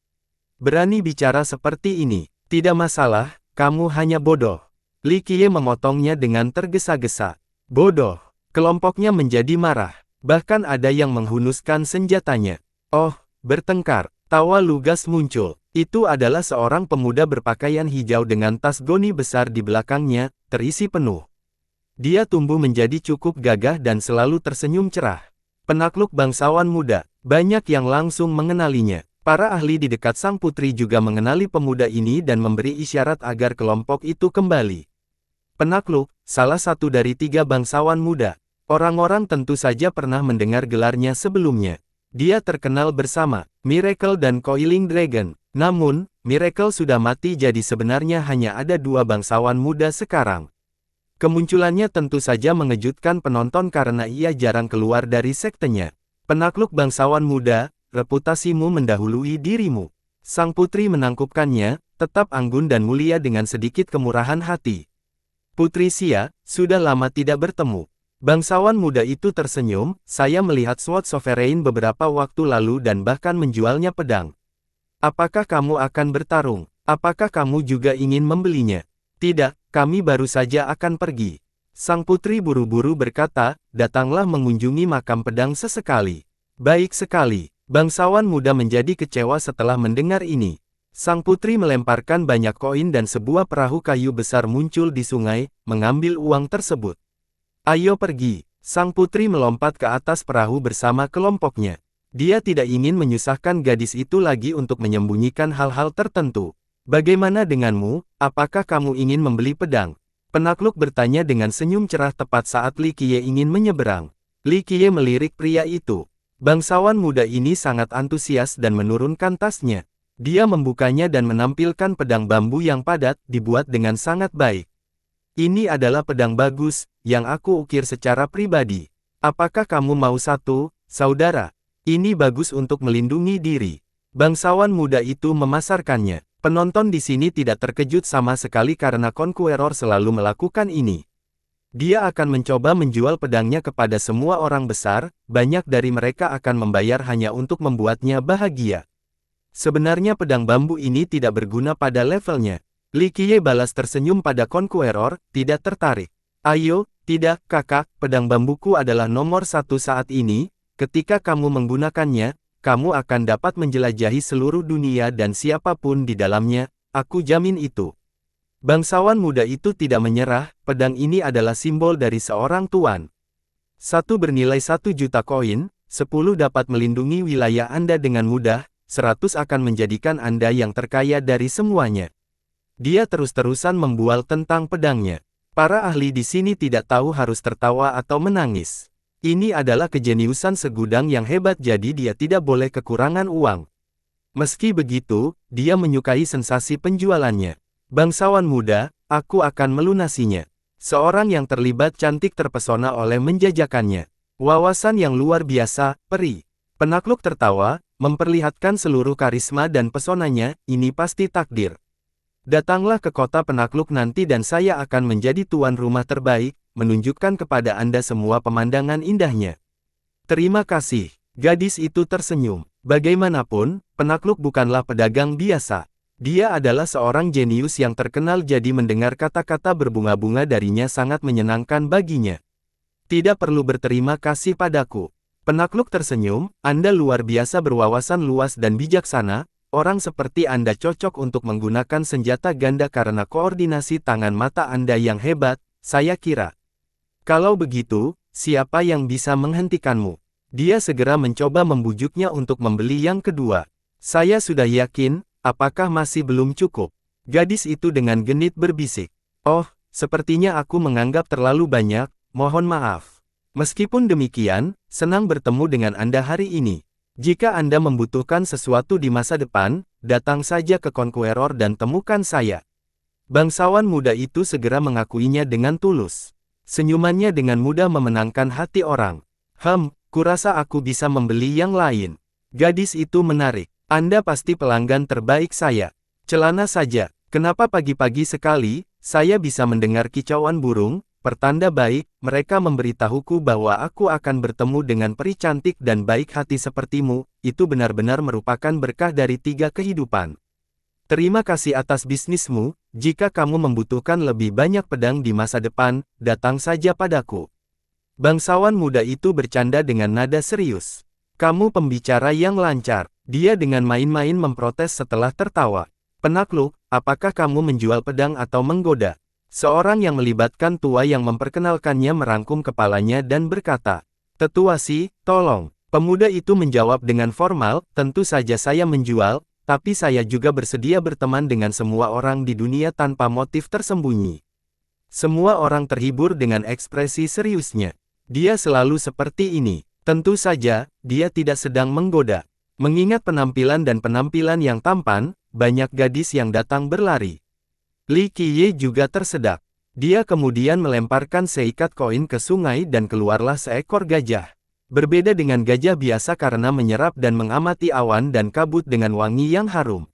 Berani bicara seperti ini. Tidak masalah, kamu hanya bodoh." Li Qiye memotongnya dengan tergesa-gesa. "Bodoh." Kelompoknya menjadi marah. Bahkan ada yang menghunuskan senjatanya. "Oh, bertengkar." Tawa lugas muncul. Itu adalah seorang pemuda berpakaian hijau dengan tas goni besar di belakangnya, terisi penuh. Dia tumbuh menjadi cukup gagah dan selalu tersenyum cerah. Penakluk bangsawan muda. Banyak yang langsung mengenalinya. Para ahli di dekat sang putri juga mengenali pemuda ini dan memberi isyarat agar kelompok itu kembali. Penakluk, salah satu dari 3 bangsawan muda. Orang-orang tentu saja pernah mendengar gelarnya sebelumnya. Dia terkenal bersama Miracle dan Coiling Dragon. Namun, Miracle sudah mati jadi sebenarnya hanya ada 2 bangsawan muda sekarang. Kemunculannya tentu saja mengejutkan penonton karena ia jarang keluar dari sektenya. "Penakluk bangsawan muda, reputasimu mendahului dirimu." Sang putri menangkupkannya, tetap anggun dan mulia dengan sedikit kemurahan hati. "Putri Xia, sudah lama tidak bertemu." Bangsawan muda itu tersenyum, "Saya melihat Sword Sovereign beberapa waktu lalu dan bahkan menjualnya pedang. Apakah kamu akan bertarung? Apakah kamu juga ingin membelinya?" "Tidak, kami baru saja akan pergi." Sang putri buru-buru berkata, "Datanglah mengunjungi makam pedang sesekali." "Baik sekali." Bangsawan muda menjadi kecewa setelah mendengar ini. Sang putri melemparkan banyak koin dan sebuah perahu kayu besar muncul di sungai, mengambil uang tersebut. "Ayo pergi." Sang putri melompat ke atas perahu bersama kelompoknya. Dia tidak ingin menyusahkan gadis itu lagi untuk menyembunyikan hal-hal tertentu. "Bagaimana denganmu, apakah kamu ingin membeli pedang?" Penakluk bertanya dengan senyum cerah tepat saat Li Qiye ingin menyeberang. Li Qiye melirik pria itu. Bangsawan muda ini sangat antusias dan menurunkan tasnya. Dia membukanya dan menampilkan pedang bambu yang padat, dibuat dengan sangat baik. "Ini adalah pedang bagus, yang aku ukir secara pribadi. Apakah kamu mau satu, saudara? Ini bagus untuk melindungi diri." Bangsawan muda itu memasarkannya. Penonton di sini tidak terkejut sama sekali karena Conqueror selalu melakukan ini. Dia akan mencoba menjual pedangnya kepada semua orang besar, banyak dari mereka akan membayar hanya untuk membuatnya bahagia. Sebenarnya pedang bambu ini tidak berguna pada levelnya. Li Qiye balas tersenyum pada Conqueror, tidak tertarik. "Ayo, tidak, kakak, pedang bambuku adalah nomor 1 saat ini, ketika kamu menggunakannya, kamu akan dapat menjelajahi seluruh dunia dan siapapun di dalamnya, aku jamin itu." Bangsawan muda itu tidak menyerah, pedang ini adalah simbol dari seorang tuan. 1 bernilai 1 juta koin, 10 dapat melindungi wilayah Anda dengan mudah, 100 akan menjadikan Anda yang terkaya dari semuanya. Dia terus-terusan membual tentang pedangnya. Para ahli di sini tidak tahu harus tertawa atau menangis. Ini adalah kejeniusan segudang yang hebat jadi dia tidak boleh kekurangan uang. Meski begitu, dia menyukai sensasi penjualannya. "Bangsawan muda, aku akan melunasinya." Seorang yang terlibat cantik terpesona oleh menjajakannya. "Wawasan yang luar biasa, peri." Penakluk tertawa, memperlihatkan seluruh karisma dan pesonanya, "Ini pasti takdir. Datanglah ke kota penakluk nanti dan saya akan menjadi tuan rumah terbaik, menunjukkan kepada Anda semua pemandangan indahnya." "Terima kasih." Gadis itu tersenyum. Bagaimanapun, penakluk bukanlah pedagang biasa. Dia adalah seorang jenius yang terkenal jadi mendengar kata-kata berbunga-bunga darinya sangat menyenangkan baginya. "Tidak perlu berterima kasih padaku." Penakluk tersenyum, "Anda luar biasa berwawasan luas dan bijaksana. Orang seperti Anda cocok untuk menggunakan senjata ganda karena koordinasi tangan mata Anda yang hebat, saya kira. Kalau begitu, siapa yang bisa menghentikanmu?" Dia segera mencoba membujuknya untuk membeli yang kedua. Saya sudah yakin, apakah masih belum cukup? Gadis itu dengan genit berbisik. Oh, sepertinya aku menganggap terlalu banyak, mohon maaf. Meskipun demikian, senang bertemu dengan Anda hari ini. Jika Anda membutuhkan sesuatu di masa depan, datang saja ke Conqueror dan temukan saya. Bangsawan muda itu segera mengakuinya dengan tulus. Senyumannya dengan mudah memenangkan hati orang. Kurasa aku bisa membeli yang lain. Gadis itu menarik. Anda pasti pelanggan terbaik saya. Celana saja, kenapa pagi-pagi sekali, saya bisa mendengar kicauan burung, pertanda baik, mereka memberitahuku bahwa aku akan bertemu dengan peri cantik dan baik hati sepertimu, itu benar-benar merupakan berkah dari 3 kehidupan. Terima kasih atas bisnismu, jika kamu membutuhkan lebih banyak pedang di masa depan, datang saja padaku. Bangsawan muda itu bercanda dengan nada serius. Kamu pembicara yang lancar. Dia dengan main-main memprotes setelah tertawa. Penakluk, apakah kamu menjual pedang atau menggoda? Seorang yang melibatkan tua yang memperkenalkannya merangkum kepalanya dan berkata, Tetua Si, tolong. Pemuda itu menjawab dengan formal, tentu saja saya menjual, tapi saya juga bersedia berteman dengan semua orang di dunia tanpa motif tersembunyi. Semua orang terhibur dengan ekspresi seriusnya. Dia selalu seperti ini. Tentu saja, dia tidak sedang menggoda. Mengingat penampilan dan penampilan yang tampan, banyak gadis yang datang berlari. Li Qiye juga tersedak. Dia kemudian melemparkan seikat koin ke sungai dan keluarlah seekor gajah. Berbeda dengan gajah biasa karena menyerap dan mengamati awan dan kabut dengan wangi yang harum.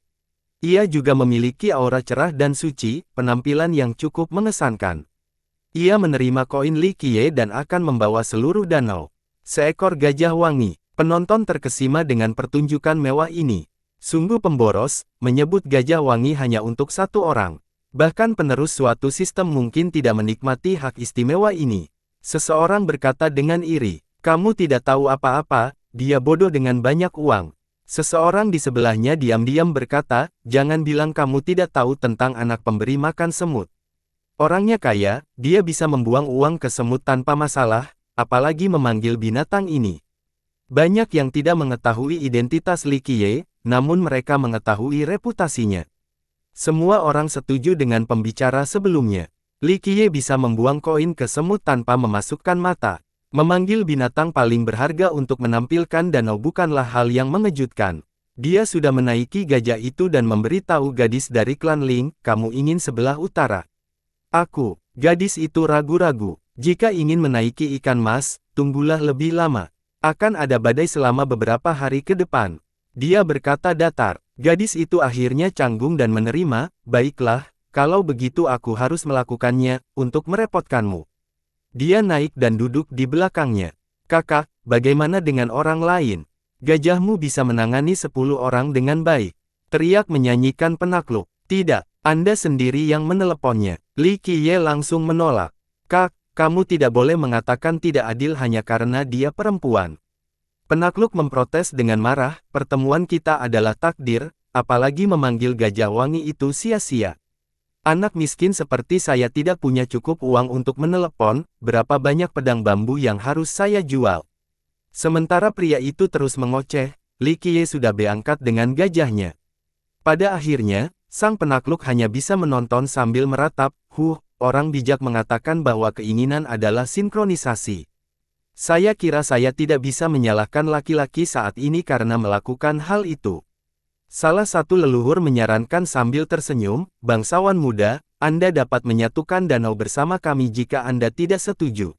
Ia juga memiliki aura cerah dan suci, penampilan yang cukup mengesankan. Ia menerima koin Li Qiye dan akan membawa seluruh danau. Seekor gajah wangi. Penonton terkesima dengan pertunjukan mewah ini. Sungguh pemboros, menyebut gajah wangi hanya untuk satu orang. Bahkan penerus suatu sistem mungkin tidak menikmati hak istimewa ini. Seseorang berkata dengan iri. Kamu tidak tahu apa-apa, dia bodoh dengan banyak uang. Seseorang di sebelahnya diam-diam berkata, jangan bilang kamu tidak tahu tentang anak pemberi makan semut. Orangnya kaya, dia bisa membuang uang ke semut tanpa masalah, apalagi memanggil binatang ini. Banyak yang tidak mengetahui identitas Li Qiye, namun mereka mengetahui reputasinya. Semua orang setuju dengan pembicara sebelumnya. Li Qiye bisa membuang koin ke semut tanpa memasukkan mata. Memanggil binatang paling berharga untuk menampilkan danau bukanlah hal yang mengejutkan. Dia sudah menaiki gajah itu dan memberitahu gadis dari klan Ling, kamu ingin sebelah utara. Aku, gadis itu ragu-ragu. Jika ingin menaiki ikan mas, tunggulah lebih lama. Akan ada badai selama beberapa hari ke depan. Dia berkata datar. Gadis itu akhirnya canggung dan menerima, baiklah, kalau begitu aku harus melakukannya, untuk merepotkanmu. Dia naik dan duduk di belakangnya. Kakak, bagaimana dengan orang lain? Gajahmu bisa menangani 10 orang dengan baik. Teriak menyanyikan penakluk. Tidak, Anda sendiri yang meneleponnya. Li Qiye langsung menolak. Kak, kamu tidak boleh mengatakan tidak adil hanya karena dia perempuan. Penakluk memprotes dengan marah, pertemuan kita adalah takdir, apalagi memanggil gajah wangi itu sia-sia. Anak miskin seperti saya tidak punya cukup uang untuk menelepon, berapa banyak pedang bambu yang harus saya jual. Sementara pria itu terus mengoceh, Li Qiye sudah berangkat dengan gajahnya. Pada akhirnya, sang penakluk hanya bisa menonton sambil meratap, orang bijak mengatakan bahwa keinginan adalah sinkronisasi. Saya kira saya tidak bisa menyalahkan laki-laki saat ini karena melakukan hal itu. Salah satu leluhur menyarankan sambil tersenyum, bangsawan muda, Anda dapat menyatukan danau bersama kami jika Anda tidak setuju.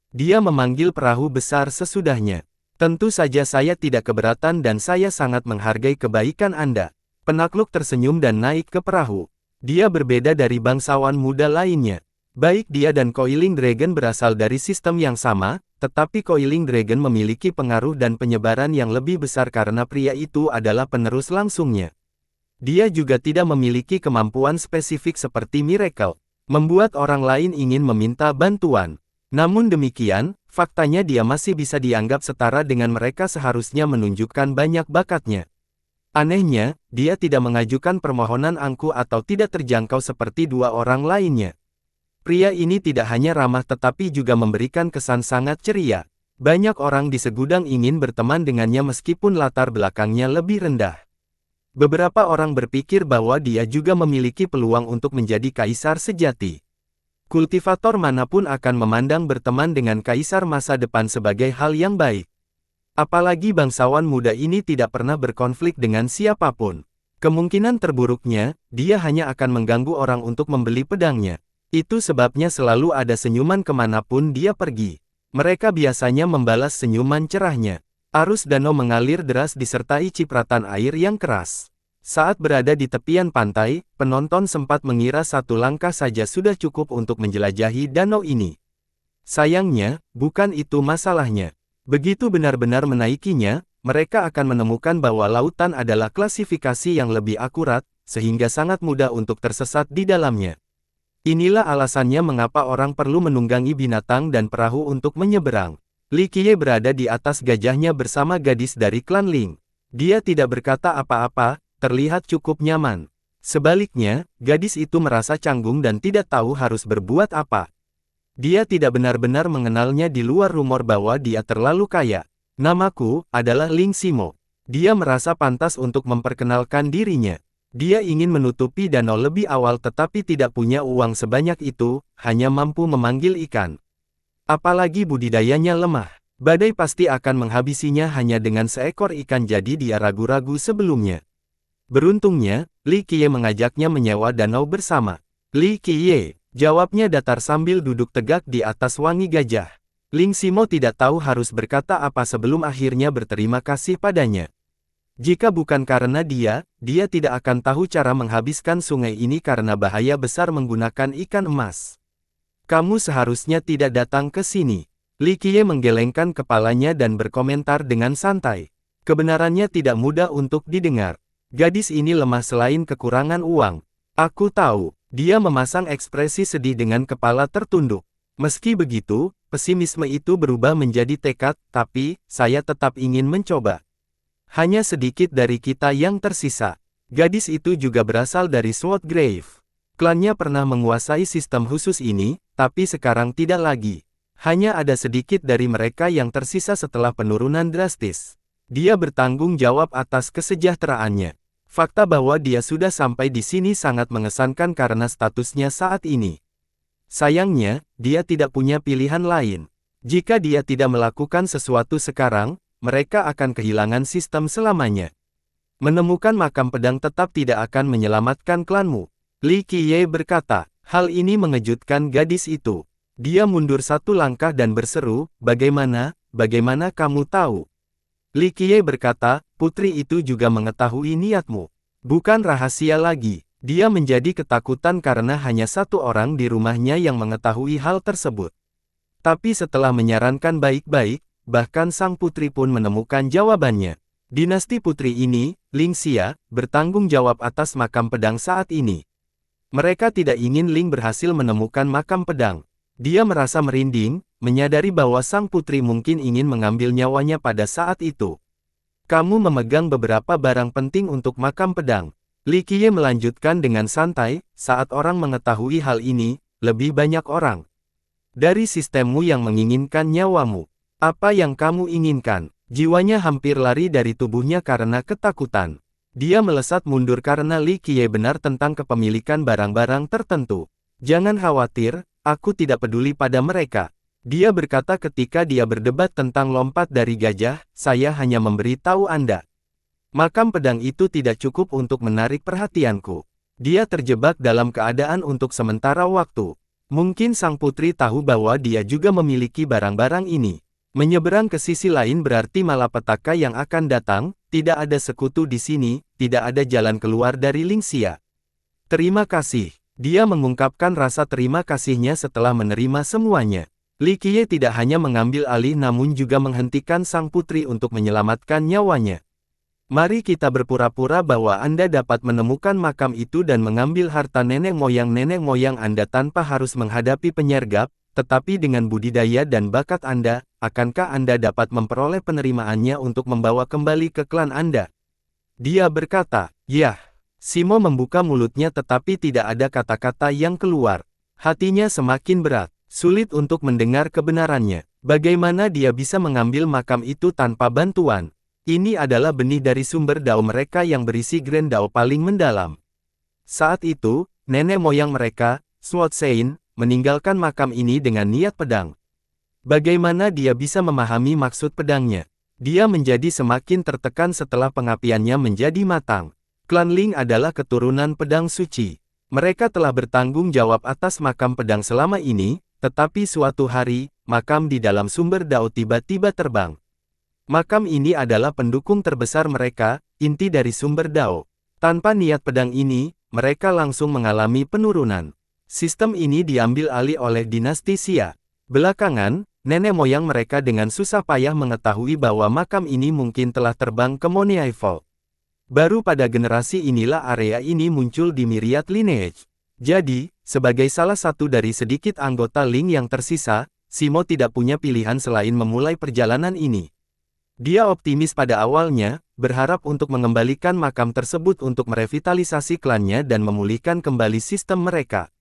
Dia memanggil perahu besar sesudahnya. Tentu saja saya tidak keberatan dan saya sangat menghargai kebaikan Anda. Penakluk tersenyum dan naik ke perahu. Dia berbeda dari bangsawan muda lainnya. Baik dia dan Coiling Dragon berasal dari sistem yang sama, tetapi Coiling Dragon memiliki pengaruh dan penyebaran yang lebih besar karena pria itu adalah penerus langsungnya. Dia juga tidak memiliki kemampuan spesifik seperti Miracle, membuat orang lain ingin meminta bantuan. Namun demikian, faktanya dia masih bisa dianggap setara dengan mereka seharusnya menunjukkan banyak bakatnya. Anehnya, dia tidak mengajukan permohonan angku atau tidak terjangkau seperti 2 orang lainnya. Pria ini tidak hanya ramah tetapi juga memberikan kesan sangat ceria. Banyak orang di segudang ingin berteman dengannya meskipun latar belakangnya lebih rendah. Beberapa orang berpikir bahwa dia juga memiliki peluang untuk menjadi kaisar sejati. Kultivator manapun akan memandang berteman dengan kaisar masa depan sebagai hal yang baik. Apalagi bangsawan muda ini tidak pernah berkonflik dengan siapapun. Kemungkinan terburuknya, dia hanya akan mengganggu orang untuk membeli pedangnya. Itu sebabnya selalu ada senyuman kemanapun dia pergi. Mereka biasanya membalas senyuman cerahnya. Arus danau mengalir deras disertai cipratan air yang keras. Saat berada di tepian pantai, penonton sempat mengira satu langkah saja sudah cukup untuk menjelajahi danau ini. Sayangnya, bukan itu masalahnya. Begitu benar-benar menaikinya, mereka akan menemukan bahwa lautan adalah klasifikasi yang lebih akurat, sehingga sangat mudah untuk tersesat di dalamnya. Inilah alasannya mengapa orang perlu menunggangi binatang dan perahu untuk menyeberang. Li Qiye berada di atas gajahnya bersama gadis dari klan Ling. Dia tidak berkata apa-apa, terlihat cukup nyaman. Sebaliknya, gadis itu merasa canggung dan tidak tahu harus berbuat apa. Dia tidak benar-benar mengenalnya di luar rumor bahwa dia terlalu kaya. Namaku adalah Ling Simo. Dia merasa pantas untuk memperkenalkan dirinya. Dia ingin menutupi danau lebih awal tetapi tidak punya uang sebanyak itu, hanya mampu memanggil ikan. Apalagi budidayanya lemah. Badai pasti akan menghabisinya hanya dengan seekor ikan, jadi dia ragu-ragu sebelumnya. Beruntungnya, Li Qiye mengajaknya menyewa danau bersama. Li Qiye, jawabnya datar sambil duduk tegak di atas wangi gajah. Ling Simo tidak tahu harus berkata apa sebelum akhirnya berterima kasih padanya. Jika bukan karena dia tidak akan tahu cara menghabiskan sungai ini karena bahaya besar menggunakan ikan emas. Kamu seharusnya tidak datang ke sini. Li Qiye menggelengkan kepalanya dan berkomentar dengan santai. Kebenarannya tidak mudah untuk didengar. Gadis ini lemah selain kekurangan uang. Aku tahu, dia memasang ekspresi sedih dengan kepala tertunduk. Meski begitu, pesimisme itu berubah menjadi tekad, tapi, saya tetap ingin mencoba. Hanya sedikit dari kita yang tersisa. Gadis itu juga berasal dari Sword Grave. Klannya pernah menguasai sistem khusus ini, tapi sekarang tidak lagi. Hanya ada sedikit dari mereka yang tersisa setelah penurunan drastis. Dia bertanggung jawab atas kesejahteraannya. Fakta bahwa dia sudah sampai di sini sangat mengesankan karena statusnya saat ini. Sayangnya, dia tidak punya pilihan lain. Jika dia tidak melakukan sesuatu sekarang, mereka akan kehilangan sistem selamanya. Menemukan makam pedang tetap tidak akan menyelamatkan klanmu. Li Qiye berkata, hal ini mengejutkan gadis itu. Dia mundur satu langkah dan berseru, bagaimana kamu tahu? Li Qiye berkata, putri itu juga mengetahui niatmu. Bukan rahasia lagi. Dia menjadi ketakutan karena hanya satu orang di rumahnya yang mengetahui hal tersebut. Tapi setelah menyarankan baik-baik, bahkan sang putri pun menemukan jawabannya. Dinasti putri ini, Ling Xia, bertanggung jawab atas makam pedang saat ini. Mereka tidak ingin Ling berhasil menemukan makam pedang. Dia merasa merinding, menyadari bahwa sang putri mungkin ingin mengambil nyawanya pada saat itu. Kamu memegang beberapa barang penting untuk makam pedang. Li Qiye melanjutkan dengan santai, saat orang mengetahui hal ini, lebih banyak orang. Dari sistemmu yang menginginkan nyawamu. Apa yang kamu inginkan? Jiwanya hampir lari dari tubuhnya karena ketakutan. Dia melesat mundur karena Li Qiye benar tentang kepemilikan barang-barang tertentu. Jangan khawatir, aku tidak peduli pada mereka. Dia berkata ketika dia berdebat tentang lompat dari gajah, saya hanya memberi tahu Anda. Makam pedang itu tidak cukup untuk menarik perhatianku. Dia terjebak dalam keadaan untuk sementara waktu. Mungkin sang putri tahu bahwa dia juga memiliki barang-barang ini. Menyeberang ke sisi lain berarti malapetaka yang akan datang, tidak ada sekutu di sini, tidak ada jalan keluar dari Ling Xia. Terima kasih. Dia mengungkapkan rasa terima kasihnya setelah menerima semuanya. Li Qiye tidak hanya mengambil alih namun juga menghentikan sang putri untuk menyelamatkan nyawanya. Mari kita berpura-pura bahwa Anda dapat menemukan makam itu dan mengambil harta nenek moyang Anda tanpa harus menghadapi penyergap, tetapi dengan budidaya dan bakat Anda, akankah Anda dapat memperoleh penerimaannya untuk membawa kembali ke klan Anda? Dia berkata, "Yah." Simo membuka mulutnya tetapi tidak ada kata-kata yang keluar. Hatinya semakin berat, sulit untuk mendengar kebenarannya. Bagaimana dia bisa mengambil makam itu tanpa bantuan? Ini adalah benih dari sumber dao mereka yang berisi Grand Dao paling mendalam. Saat itu, nenek moyang mereka, Sword Sein, meninggalkan makam ini dengan niat pedang. Bagaimana dia bisa memahami maksud pedangnya? Dia menjadi semakin tertekan setelah pengapiannya menjadi matang. Klan Ling adalah keturunan pedang suci. Mereka telah bertanggung jawab atas makam pedang selama ini, tetapi suatu hari, makam di dalam sumber dao tiba-tiba terbang. Makam ini adalah pendukung terbesar mereka, inti dari sumber dao. Tanpa niat pedang ini, mereka langsung mengalami penurunan. Sistem ini diambil alih oleh dinasti Xia. Belakangan, nenek moyang mereka dengan susah payah mengetahui bahwa makam ini mungkin telah terbang ke Moniai Vault. Baru pada generasi inilah area ini muncul di Myriad Lineage. Jadi, sebagai salah satu dari sedikit anggota Ling yang tersisa, Simo tidak punya pilihan selain memulai perjalanan ini. Dia optimis pada awalnya, berharap untuk mengembalikan makam tersebut untuk merevitalisasi klannya dan memulihkan kembali sistem mereka.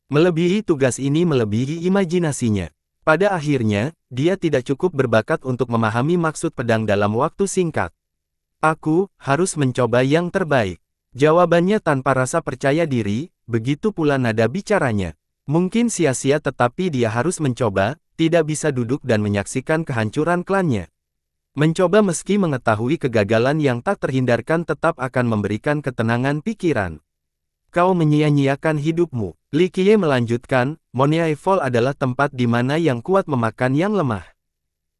Melebihi tugas ini melebihi imajinasinya. Pada akhirnya, dia tidak cukup berbakat untuk memahami maksud pedang dalam waktu singkat. Aku harus mencoba yang terbaik. Jawabannya tanpa rasa percaya diri, begitu pula nada bicaranya. Mungkin sia-sia tetapi dia harus mencoba, tidak bisa duduk dan menyaksikan kehancuran klannya. Mencoba meski mengetahui kegagalan yang tak terhindarkan tetap akan memberikan ketenangan pikiran. Kau menyia-nyiakan hidupmu. Li Qiye melanjutkan, Moniai Vault adalah tempat di mana yang kuat memakan yang lemah.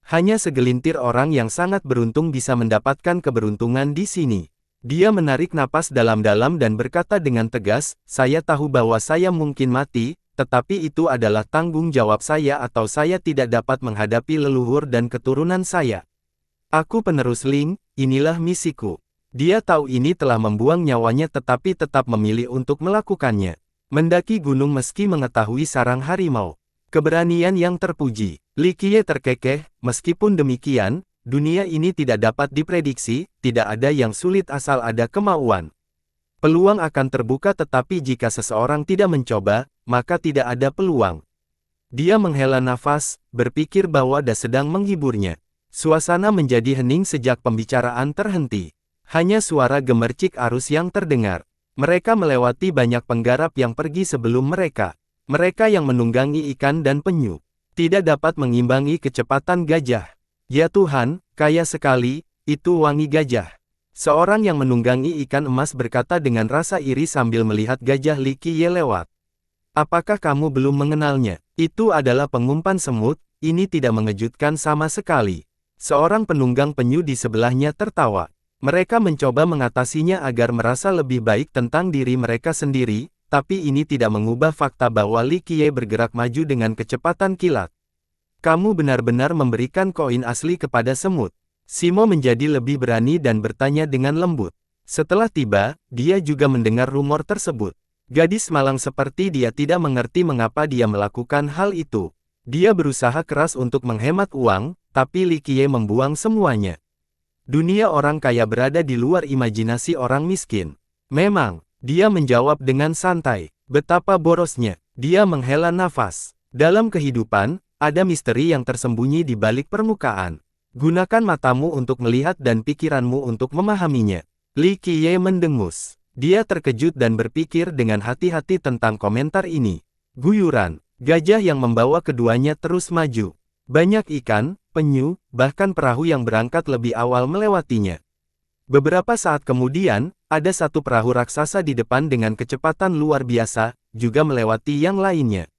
Hanya segelintir orang yang sangat beruntung bisa mendapatkan keberuntungan di sini. Dia menarik napas dalam-dalam dan berkata dengan tegas, saya tahu bahwa saya mungkin mati, tetapi itu adalah tanggung jawab saya atau saya tidak dapat menghadapi leluhur dan keturunan saya. Aku penerus Ling, inilah misiku. Dia tahu ini telah membuang nyawanya tetapi tetap memilih untuk melakukannya. Mendaki gunung meski mengetahui sarang harimau. Keberanian yang terpuji. Li Qiye terkekeh, meskipun demikian, dunia ini tidak dapat diprediksi, tidak ada yang sulit asal ada kemauan. Peluang akan terbuka tetapi jika seseorang tidak mencoba, maka tidak ada peluang. Dia menghela nafas, berpikir bahwa dia sedang menghiburnya. Suasana menjadi hening sejak pembicaraan terhenti. Hanya suara gemercik arus yang terdengar. Mereka melewati banyak penggarap yang pergi sebelum mereka. Mereka yang menunggangi ikan dan penyu. Tidak dapat mengimbangi kecepatan gajah. Ya Tuhan, kaya sekali, itu wangi gajah. Seorang yang menunggangi ikan emas berkata dengan rasa iri sambil melihat gajah Li Qiye lewat. Apakah kamu belum mengenalnya? Itu adalah pengumpan semut, ini tidak mengejutkan sama sekali. Seorang penunggang penyu di sebelahnya tertawa. Mereka mencoba mengatasinya agar merasa lebih baik tentang diri mereka sendiri, tapi ini tidak mengubah fakta bahwa Li Qiye bergerak maju dengan kecepatan kilat. Kamu benar-benar memberikan koin asli kepada semut. Simo menjadi lebih berani dan bertanya dengan lembut. Setelah tiba, dia juga mendengar rumor tersebut. Gadis malang seperti dia tidak mengerti mengapa dia melakukan hal itu. Dia berusaha keras untuk menghemat uang, tapi Li Qiye membuang semuanya. Dunia orang kaya berada di luar imajinasi orang miskin. Memang, dia menjawab dengan santai. Betapa borosnya. Dia menghela nafas. Dalam kehidupan, ada misteri yang tersembunyi di balik permukaan. Gunakan matamu untuk melihat dan pikiranmu untuk memahaminya. Li Qiye mendengus. Dia terkejut dan berpikir dengan hati-hati tentang komentar ini. Guyuran, gajah yang membawa keduanya terus maju. Banyak ikan, penyu, bahkan perahu yang berangkat lebih awal melewatinya. Beberapa saat kemudian, ada satu perahu raksasa di depan dengan kecepatan luar biasa, juga melewati yang lainnya.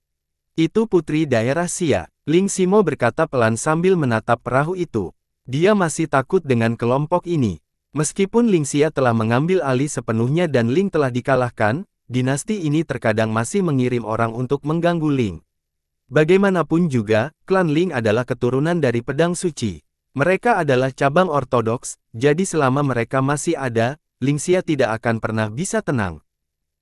Itu putri daerah Xia. Ling Simo berkata pelan sambil menatap perahu itu. Dia masih takut dengan kelompok ini. Meskipun Ling Xia telah mengambil alih sepenuhnya dan Ling telah dikalahkan, dinasti ini terkadang masih mengirim orang untuk mengganggu Ling. Bagaimanapun juga, klan Ling adalah keturunan dari pedang suci. Mereka adalah cabang ortodoks, jadi selama mereka masih ada, Ling Xia tidak akan pernah bisa tenang.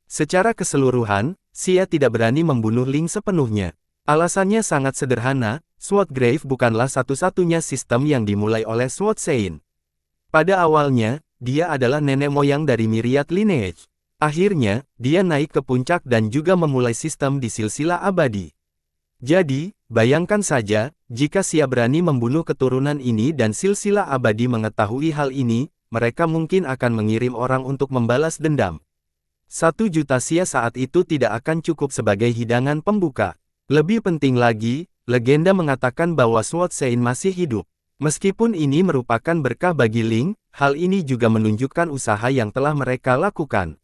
Secara keseluruhan, Xia tidak berani membunuh Ling sepenuhnya. Alasannya sangat sederhana, Sword Grave bukanlah satu-satunya sistem yang dimulai oleh Sword Sein. Pada awalnya, dia adalah nenek moyang dari Myriad Lineage. Akhirnya, dia naik ke puncak dan juga memulai sistem di silsilah abadi. Jadi, bayangkan saja, jika Xia berani membunuh keturunan ini dan silsilah abadi mengetahui hal ini, mereka mungkin akan mengirim orang untuk membalas dendam. 1 juta Xia saat itu tidak akan cukup sebagai hidangan pembuka. Lebih penting lagi, legenda mengatakan bahwa Sword Sein masih hidup. Meskipun ini merupakan berkah bagi Ling, hal ini juga menunjukkan usaha yang telah mereka lakukan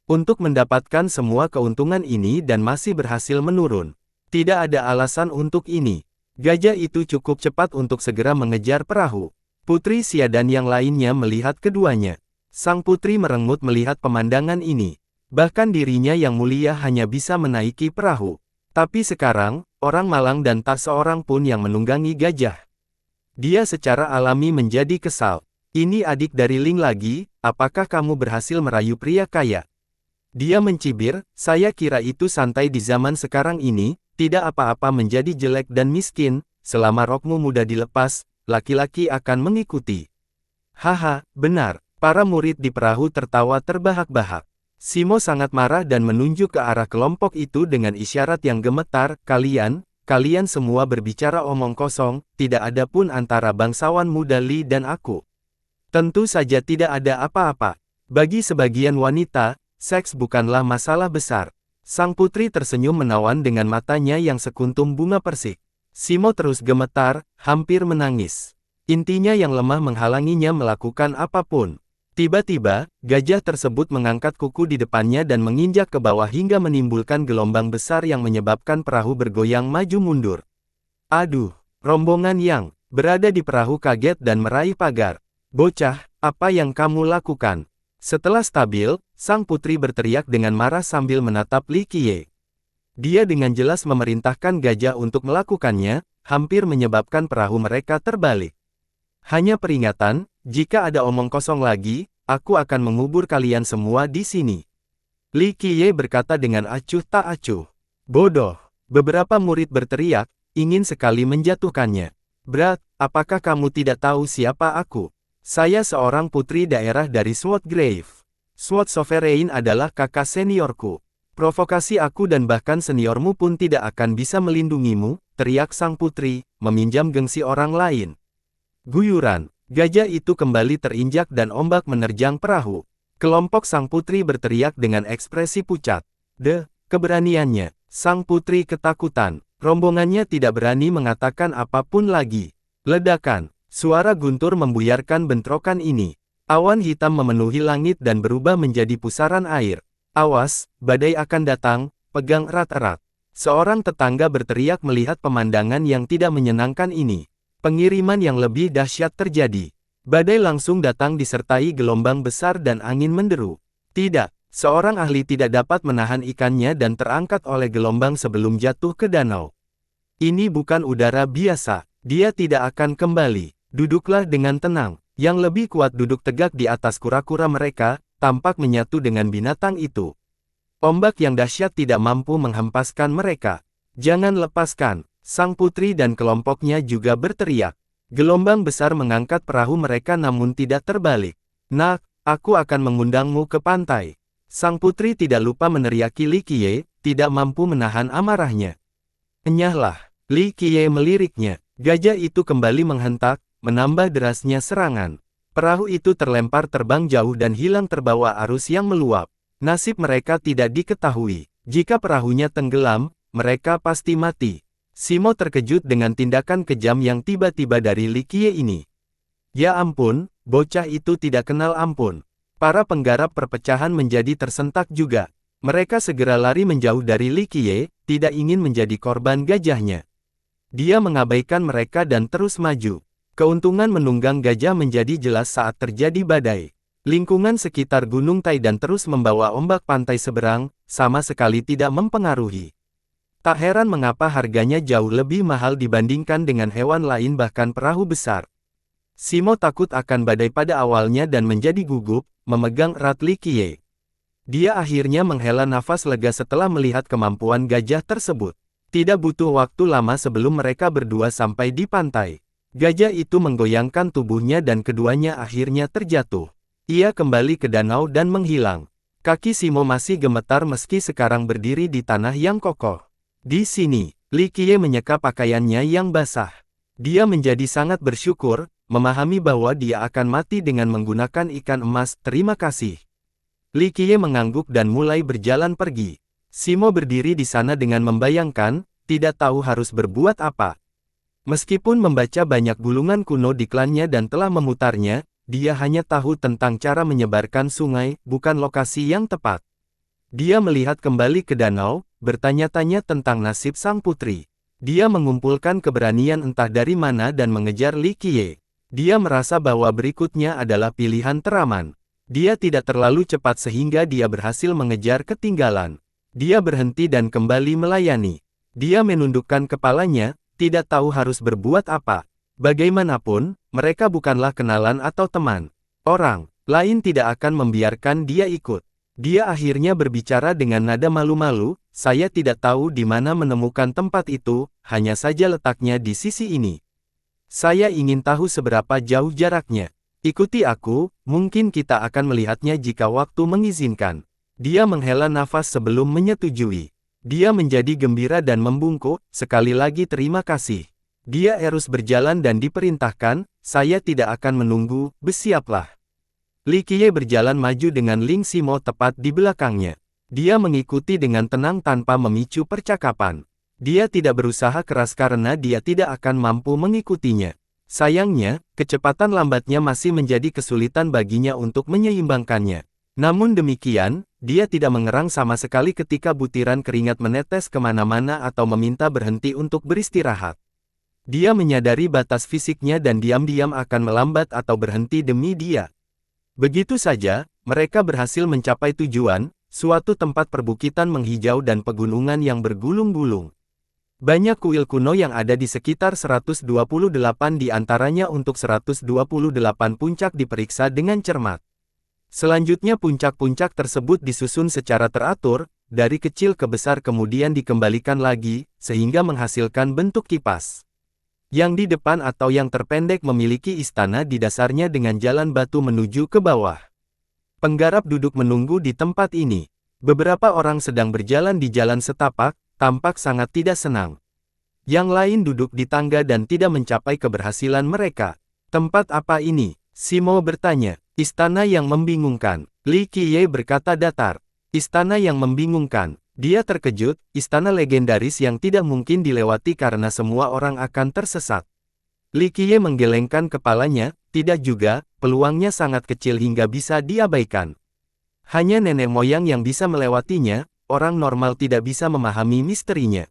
untuk mendapatkan semua keuntungan ini dan masih berhasil menurun. Tidak ada alasan untuk ini. Gajah itu cukup cepat untuk segera mengejar perahu. Putri Xia dan yang lainnya melihat keduanya. Sang putri merengut melihat pemandangan ini. Bahkan dirinya yang mulia hanya bisa menaiki perahu. Tapi sekarang, orang malang dan tak seorang pun yang menunggangi gajah. Dia secara alami menjadi kesal. Ini adik dari Ling lagi, apakah kamu berhasil merayu pria kaya? Dia mencibir, saya kira itu santai di zaman sekarang ini, tidak apa-apa menjadi jelek dan miskin, selama rokmu mudah dilepas, laki-laki akan mengikuti. Haha, benar, para murid di perahu tertawa terbahak-bahak. Simo sangat marah dan menunjuk ke arah kelompok itu dengan isyarat yang gemetar, kalian semua berbicara omong kosong, tidak ada pun antara bangsawan muda Li dan aku. Tentu saja tidak ada apa-apa. Bagi sebagian wanita, seks bukanlah masalah besar. Sang putri tersenyum menawan dengan matanya yang sekuntum bunga persik. Simo terus gemetar, hampir menangis. Intinya yang lemah menghalanginya melakukan apapun. Tiba-tiba, gajah tersebut mengangkat kuku di depannya dan menginjak ke bawah hingga menimbulkan gelombang besar yang menyebabkan perahu bergoyang maju mundur. Aduh, rombongan yang berada di perahu kaget dan meraih pagar. Bocah, apa yang kamu lakukan? Setelah stabil, sang putri berteriak dengan marah sambil menatap Li Qiye. Dia dengan jelas memerintahkan gajah untuk melakukannya, hampir menyebabkan perahu mereka terbalik. Hanya peringatan, jika ada omong kosong lagi, aku akan mengubur kalian semua di sini. Li Qiye berkata dengan acuh tak acuh. Bodoh. Beberapa murid berteriak, ingin sekali menjatuhkannya. Brat, apakah kamu tidak tahu siapa aku? Saya seorang putri daerah dari Sword Grave. Sword Sovereign adalah kakak seniorku. Provokasi aku dan bahkan seniormu pun tidak akan bisa melindungimu, teriak sang putri, meminjam gengsi orang lain. Guyuran, gajah itu kembali terinjak dan ombak menerjang perahu. Kelompok sang putri berteriak dengan ekspresi pucat. Keberaniannya, sang putri ketakutan. Rombongannya tidak berani mengatakan apapun lagi. Ledakan. Suara guntur membuyarkan bentrokan ini. Awan hitam memenuhi langit dan berubah menjadi pusaran air. Awas, badai akan datang, pegang erat-erat. Seorang tetangga berteriak melihat pemandangan yang tidak menyenangkan ini. Pengiriman yang lebih dahsyat terjadi. Badai langsung datang disertai gelombang besar dan angin menderu. Tidak, seorang ahli tidak dapat menahan ikannya dan terangkat oleh gelombang sebelum jatuh ke danau. Ini bukan udara biasa, dia tidak akan kembali. Duduklah dengan tenang. Yang lebih kuat duduk tegak di atas kura-kura mereka, tampak menyatu dengan binatang itu. Ombak yang dahsyat tidak mampu menghempaskan mereka. Jangan lepaskan. Sang putri dan kelompoknya juga berteriak. Gelombang besar mengangkat perahu mereka namun tidak terbalik. Nak, aku akan mengundangmu ke pantai. Sang putri tidak lupa meneriaki Li Qiye, tidak mampu menahan amarahnya. Enyahlah. Li Qiye meliriknya. Gajah itu kembali menghentak, menambah derasnya serangan. Perahu itu terlempar terbang jauh dan hilang terbawa arus yang meluap. Nasib mereka tidak diketahui. Jika perahunya tenggelam, mereka pasti mati. Simo terkejut dengan tindakan kejam yang tiba-tiba dari Li Qiye ini. Ya ampun, bocah itu tidak kenal ampun. Para penggarap perpecahan menjadi tersentak juga. Mereka segera lari menjauh dari Li Qiye, tidak ingin menjadi korban gajahnya. Dia mengabaikan mereka dan terus maju. Keuntungan menunggang gajah menjadi jelas saat terjadi badai. Lingkungan sekitar Gunung Taidan terus membawa ombak pantai seberang, sama sekali tidak mempengaruhi. Tak heran mengapa harganya jauh lebih mahal dibandingkan dengan hewan lain bahkan perahu besar. Simo takut akan badai pada awalnya dan menjadi gugup, memegang erat Li Qiye. Dia akhirnya menghela nafas lega setelah melihat kemampuan gajah tersebut. Tidak butuh waktu lama sebelum mereka berdua sampai di pantai. Gajah itu menggoyangkan tubuhnya dan keduanya akhirnya terjatuh. Ia kembali ke danau dan menghilang. Kaki Simo masih gemetar meski sekarang berdiri di tanah yang kokoh. Di sini, Li Qiye menyeka pakaiannya yang basah. Dia menjadi sangat bersyukur, memahami bahwa dia akan mati dengan menggunakan ikan emas. Terima kasih. Li Qiye mengangguk dan mulai berjalan pergi. Simo berdiri di sana dengan membayangkan, tidak tahu harus berbuat apa. Meskipun membaca banyak gulungan kuno di klannya dan telah memutarnya, dia hanya tahu tentang cara menyebarkan sungai, bukan lokasi yang tepat. Dia melihat kembali ke danau, bertanya-tanya tentang nasib sang putri. Dia mengumpulkan keberanian entah dari mana dan mengejar Li Qiye. Dia merasa bahwa berikutnya adalah pilihan teraman. Dia tidak terlalu cepat sehingga dia berhasil mengejar ketinggalan. Dia berhenti dan kembali melayani. Dia menundukkan kepalanya, tidak tahu harus berbuat apa. Bagaimanapun, mereka bukanlah kenalan atau teman. Orang lain tidak akan membiarkan dia ikut. Dia akhirnya berbicara dengan nada malu-malu, saya tidak tahu di mana menemukan tempat itu, hanya saja letaknya di sisi ini. Saya ingin tahu seberapa jauh jaraknya. Ikuti aku, mungkin kita akan melihatnya jika waktu mengizinkan. Dia menghela nafas sebelum menyetujui. Dia menjadi gembira dan membungkuk, sekali lagi terima kasih. Dia harus berjalan dan diperintahkan, saya tidak akan menunggu, bersiaplah. Li Qiye berjalan maju dengan Ling Simo tepat di belakangnya. Dia mengikuti dengan tenang tanpa memicu percakapan. Dia tidak berusaha keras karena dia tidak akan mampu mengikutinya. Sayangnya, kecepatan lambatnya masih menjadi kesulitan baginya untuk menyeimbangkannya. Namun demikian, dia tidak mengerang sama sekali ketika butiran keringat menetes kemana-mana atau meminta berhenti untuk beristirahat. Dia menyadari batas fisiknya dan diam-diam akan melambat atau berhenti demi dia. Begitu saja, mereka berhasil mencapai tujuan, suatu tempat perbukitan menghijau dan pegunungan yang bergulung-gulung. Banyak kuil kuno yang ada di sekitar 128 di antaranya untuk 128 puncak diperiksa dengan cermat. Selanjutnya puncak-puncak tersebut disusun secara teratur, dari kecil ke besar kemudian dikembalikan lagi, sehingga menghasilkan bentuk kipas. Yang di depan atau yang terpendek memiliki istana di dasarnya dengan jalan batu menuju ke bawah. Penggarap duduk menunggu di tempat ini. Beberapa orang sedang berjalan di jalan setapak, tampak sangat tidak senang. Yang lain duduk di tangga dan tidak mencapai keberhasilan mereka. Tempat apa ini? Simo bertanya. Istana yang membingungkan. Li Qiye berkata datar. Istana yang membingungkan. Dia terkejut, istana legendaris yang tidak mungkin dilewati karena semua orang akan tersesat. Li Qiye menggelengkan kepalanya, tidak juga, peluangnya sangat kecil hingga bisa diabaikan. Hanya nenek moyang yang bisa melewatinya, orang normal tidak bisa memahami misterinya.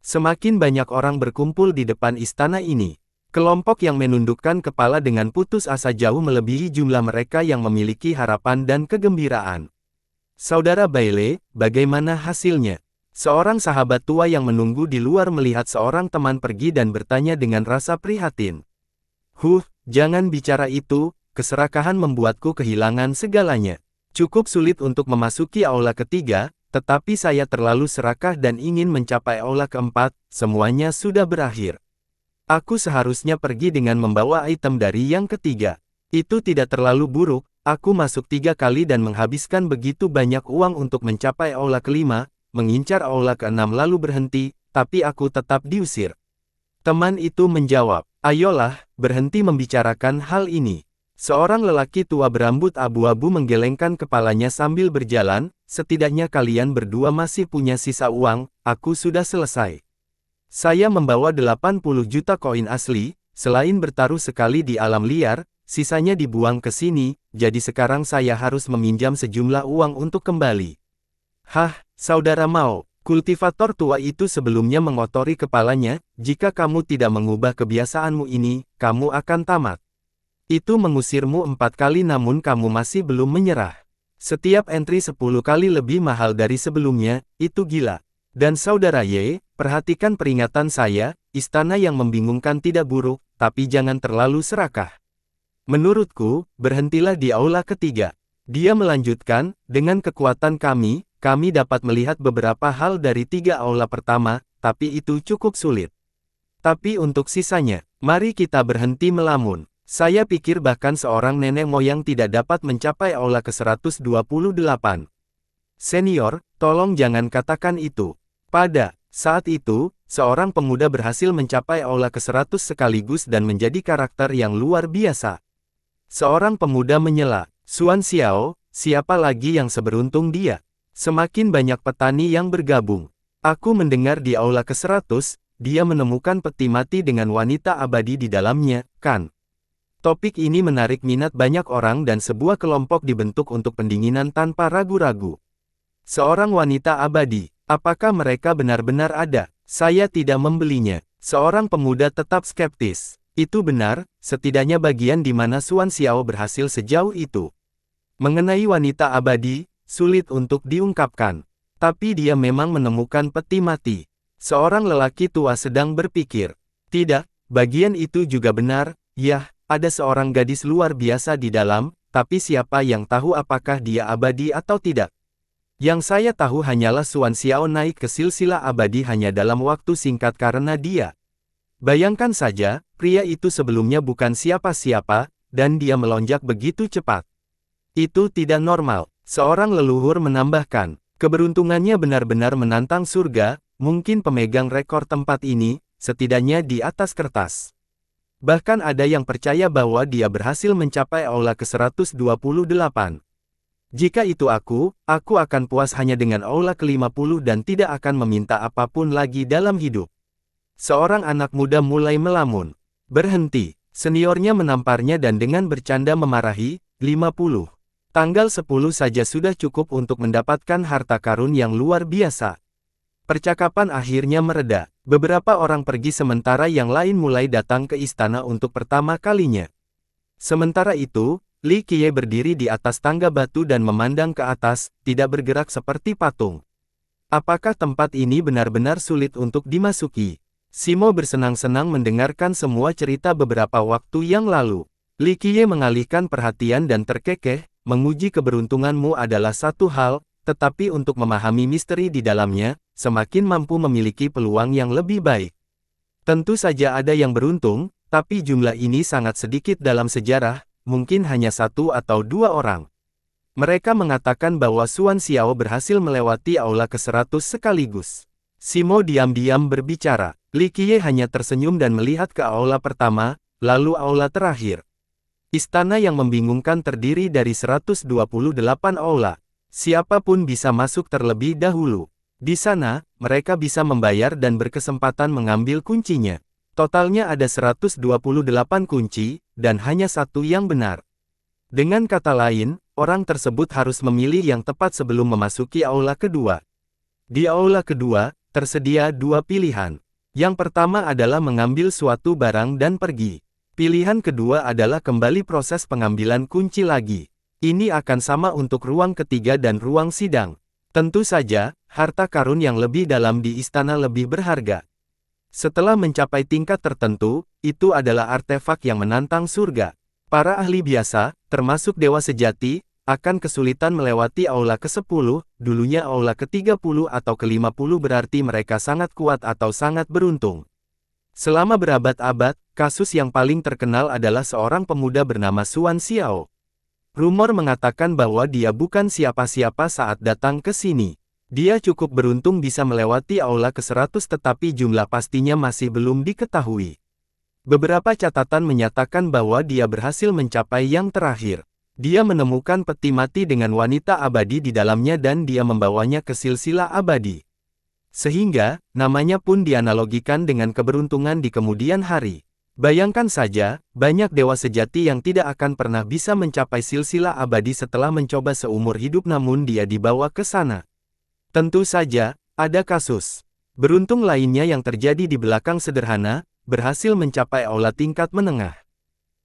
Semakin banyak orang berkumpul di depan istana ini. Kelompok yang menundukkan kepala dengan putus asa jauh melebihi jumlah mereka yang memiliki harapan dan kegembiraan. Saudara Bailey, bagaimana hasilnya? Seorang sahabat tua yang menunggu di luar melihat seorang teman pergi dan bertanya dengan rasa prihatin. Jangan bicara itu, keserakahan membuatku kehilangan segalanya. Cukup sulit untuk memasuki aula ketiga, tetapi saya terlalu serakah dan ingin mencapai aula keempat, semuanya sudah berakhir. Aku seharusnya pergi dengan membawa item dari yang ketiga. Itu tidak terlalu buruk. Aku masuk 3 kali dan menghabiskan begitu banyak uang untuk mencapai aula kelima, mengincar aula keenam lalu berhenti, tapi aku tetap diusir. Teman itu menjawab, ayolah, berhenti membicarakan hal ini. Seorang lelaki tua berambut abu-abu menggelengkan kepalanya sambil berjalan, setidaknya kalian berdua masih punya sisa uang, aku sudah selesai. Saya membawa 80 juta koin asli, selain bertaruh sekali di alam liar, sisanya dibuang ke sini, jadi sekarang saya harus meminjam sejumlah uang untuk kembali. Saudara Mao, kultivator tua itu sebelumnya mengotori kepalanya, jika kamu tidak mengubah kebiasaanmu ini, kamu akan tamat. Itu mengusirmu 4 kali namun kamu masih belum menyerah. Setiap entry 10 kali lebih mahal dari sebelumnya, itu gila. Dan saudara Ye, perhatikan peringatan saya, istana yang membingungkan tidak buruk, tapi jangan terlalu serakah. Menurutku, berhentilah di aula ketiga. Dia melanjutkan, dengan kekuatan kami dapat melihat beberapa hal dari 3 aula pertama, tapi itu cukup sulit. Tapi untuk sisanya, mari kita berhenti melamun. Saya pikir bahkan seorang nenek moyang tidak dapat mencapai aula ke-128. Senior, tolong jangan katakan itu. Pada Saat itu, seorang pemuda berhasil mencapai aula ke-100 sekaligus dan menjadi karakter yang luar biasa. Seorang pemuda menyela, Xuan Xiao, siapa lagi yang seberuntung dia? Semakin banyak petani yang bergabung. Aku mendengar di aula ke-100, dia menemukan peti mati dengan wanita abadi di dalamnya, kan? Topik ini menarik minat banyak orang dan sebuah kelompok dibentuk untuk pendinginan tanpa ragu-ragu. Seorang wanita abadi. Apakah mereka benar-benar ada? Saya tidak membelinya. Seorang pemuda tetap skeptis. Itu benar, setidaknya bagian di mana Xuan Xiao berhasil sejauh itu. Mengenai wanita abadi, sulit untuk diungkapkan. Tapi dia memang menemukan peti mati. Seorang lelaki tua sedang berpikir. Tidak, bagian itu juga benar, yah, ada seorang gadis luar biasa di dalam, tapi siapa yang tahu apakah dia abadi atau tidak? Yang saya tahu hanyalah Xuan Xiao naik ke silsilah abadi hanya dalam waktu singkat karena dia. Bayangkan saja, pria itu sebelumnya bukan siapa-siapa, dan dia melonjak begitu cepat. Itu tidak normal. Seorang leluhur menambahkan, keberuntungannya benar-benar menantang surga, mungkin pemegang rekor tempat ini, setidaknya di atas kertas. Bahkan ada yang percaya bahwa dia berhasil mencapai aula ke-128. Jika itu aku akan puas hanya dengan aula ke-50 dan tidak akan meminta apapun lagi dalam hidup. Seorang anak muda mulai melamun. Berhenti, seniornya menamparnya dan dengan bercanda memarahi, 50. Tanggal 10 saja sudah cukup untuk mendapatkan harta karun yang luar biasa. Percakapan akhirnya mereda. Beberapa orang pergi sementara yang lain mulai datang ke istana untuk pertama kalinya. Sementara itu, Li Qiye berdiri di atas tangga batu dan memandang ke atas, tidak bergerak seperti patung. Apakah tempat ini benar-benar sulit untuk dimasuki? Simo bersenang-senang mendengarkan semua cerita beberapa waktu yang lalu. Li Qiye mengalihkan perhatian dan terkekeh, menguji keberuntunganmu adalah satu hal, tetapi untuk memahami misteri di dalamnya, semakin mampu memiliki peluang yang lebih baik. Tentu saja ada yang beruntung, tapi jumlah ini sangat sedikit dalam sejarah, mungkin hanya 1 atau 2 orang. Mereka mengatakan bahwa Xuan Xiao berhasil melewati aula ke-100 sekaligus. Simo diam-diam berbicara. Li Qiye hanya tersenyum dan melihat ke aula pertama, lalu aula terakhir. Istana yang membingungkan terdiri dari 128 aula. Siapapun bisa masuk terlebih dahulu. Di sana, mereka bisa membayar dan berkesempatan mengambil kuncinya. Totalnya ada 128 kunci, dan hanya satu yang benar. Dengan kata lain, orang tersebut harus memilih yang tepat sebelum memasuki aula kedua. Di aula kedua, tersedia 2 pilihan. Yang pertama adalah mengambil suatu barang dan pergi. Pilihan kedua adalah kembali proses pengambilan kunci lagi. Ini akan sama untuk ruang ketiga dan ruang sidang. Tentu saja, harta karun yang lebih dalam di istana lebih berharga. Setelah mencapai tingkat tertentu, itu adalah artefak yang menantang surga. Para ahli biasa, termasuk dewa sejati, akan kesulitan melewati aula ke-10, dulunya aula ke-30 atau ke-50 berarti mereka sangat kuat atau sangat beruntung. Selama berabad-abad, kasus yang paling terkenal adalah seorang pemuda bernama Xuan Xiao. Rumor mengatakan bahwa dia bukan siapa-siapa saat datang ke sini. Dia cukup beruntung bisa melewati aula ke-100 tetapi jumlah pastinya masih belum diketahui. Beberapa catatan menyatakan bahwa dia berhasil mencapai yang terakhir. Dia menemukan peti mati dengan wanita abadi di dalamnya dan dia membawanya ke silsilah abadi. Sehingga, namanya pun dianalogikan dengan keberuntungan di kemudian hari. Bayangkan saja, banyak dewa sejati yang tidak akan pernah bisa mencapai silsilah abadi setelah mencoba seumur hidup namun dia dibawa ke sana. Tentu saja, ada kasus beruntung lainnya yang terjadi di belakang sederhana, berhasil mencapai aula tingkat menengah.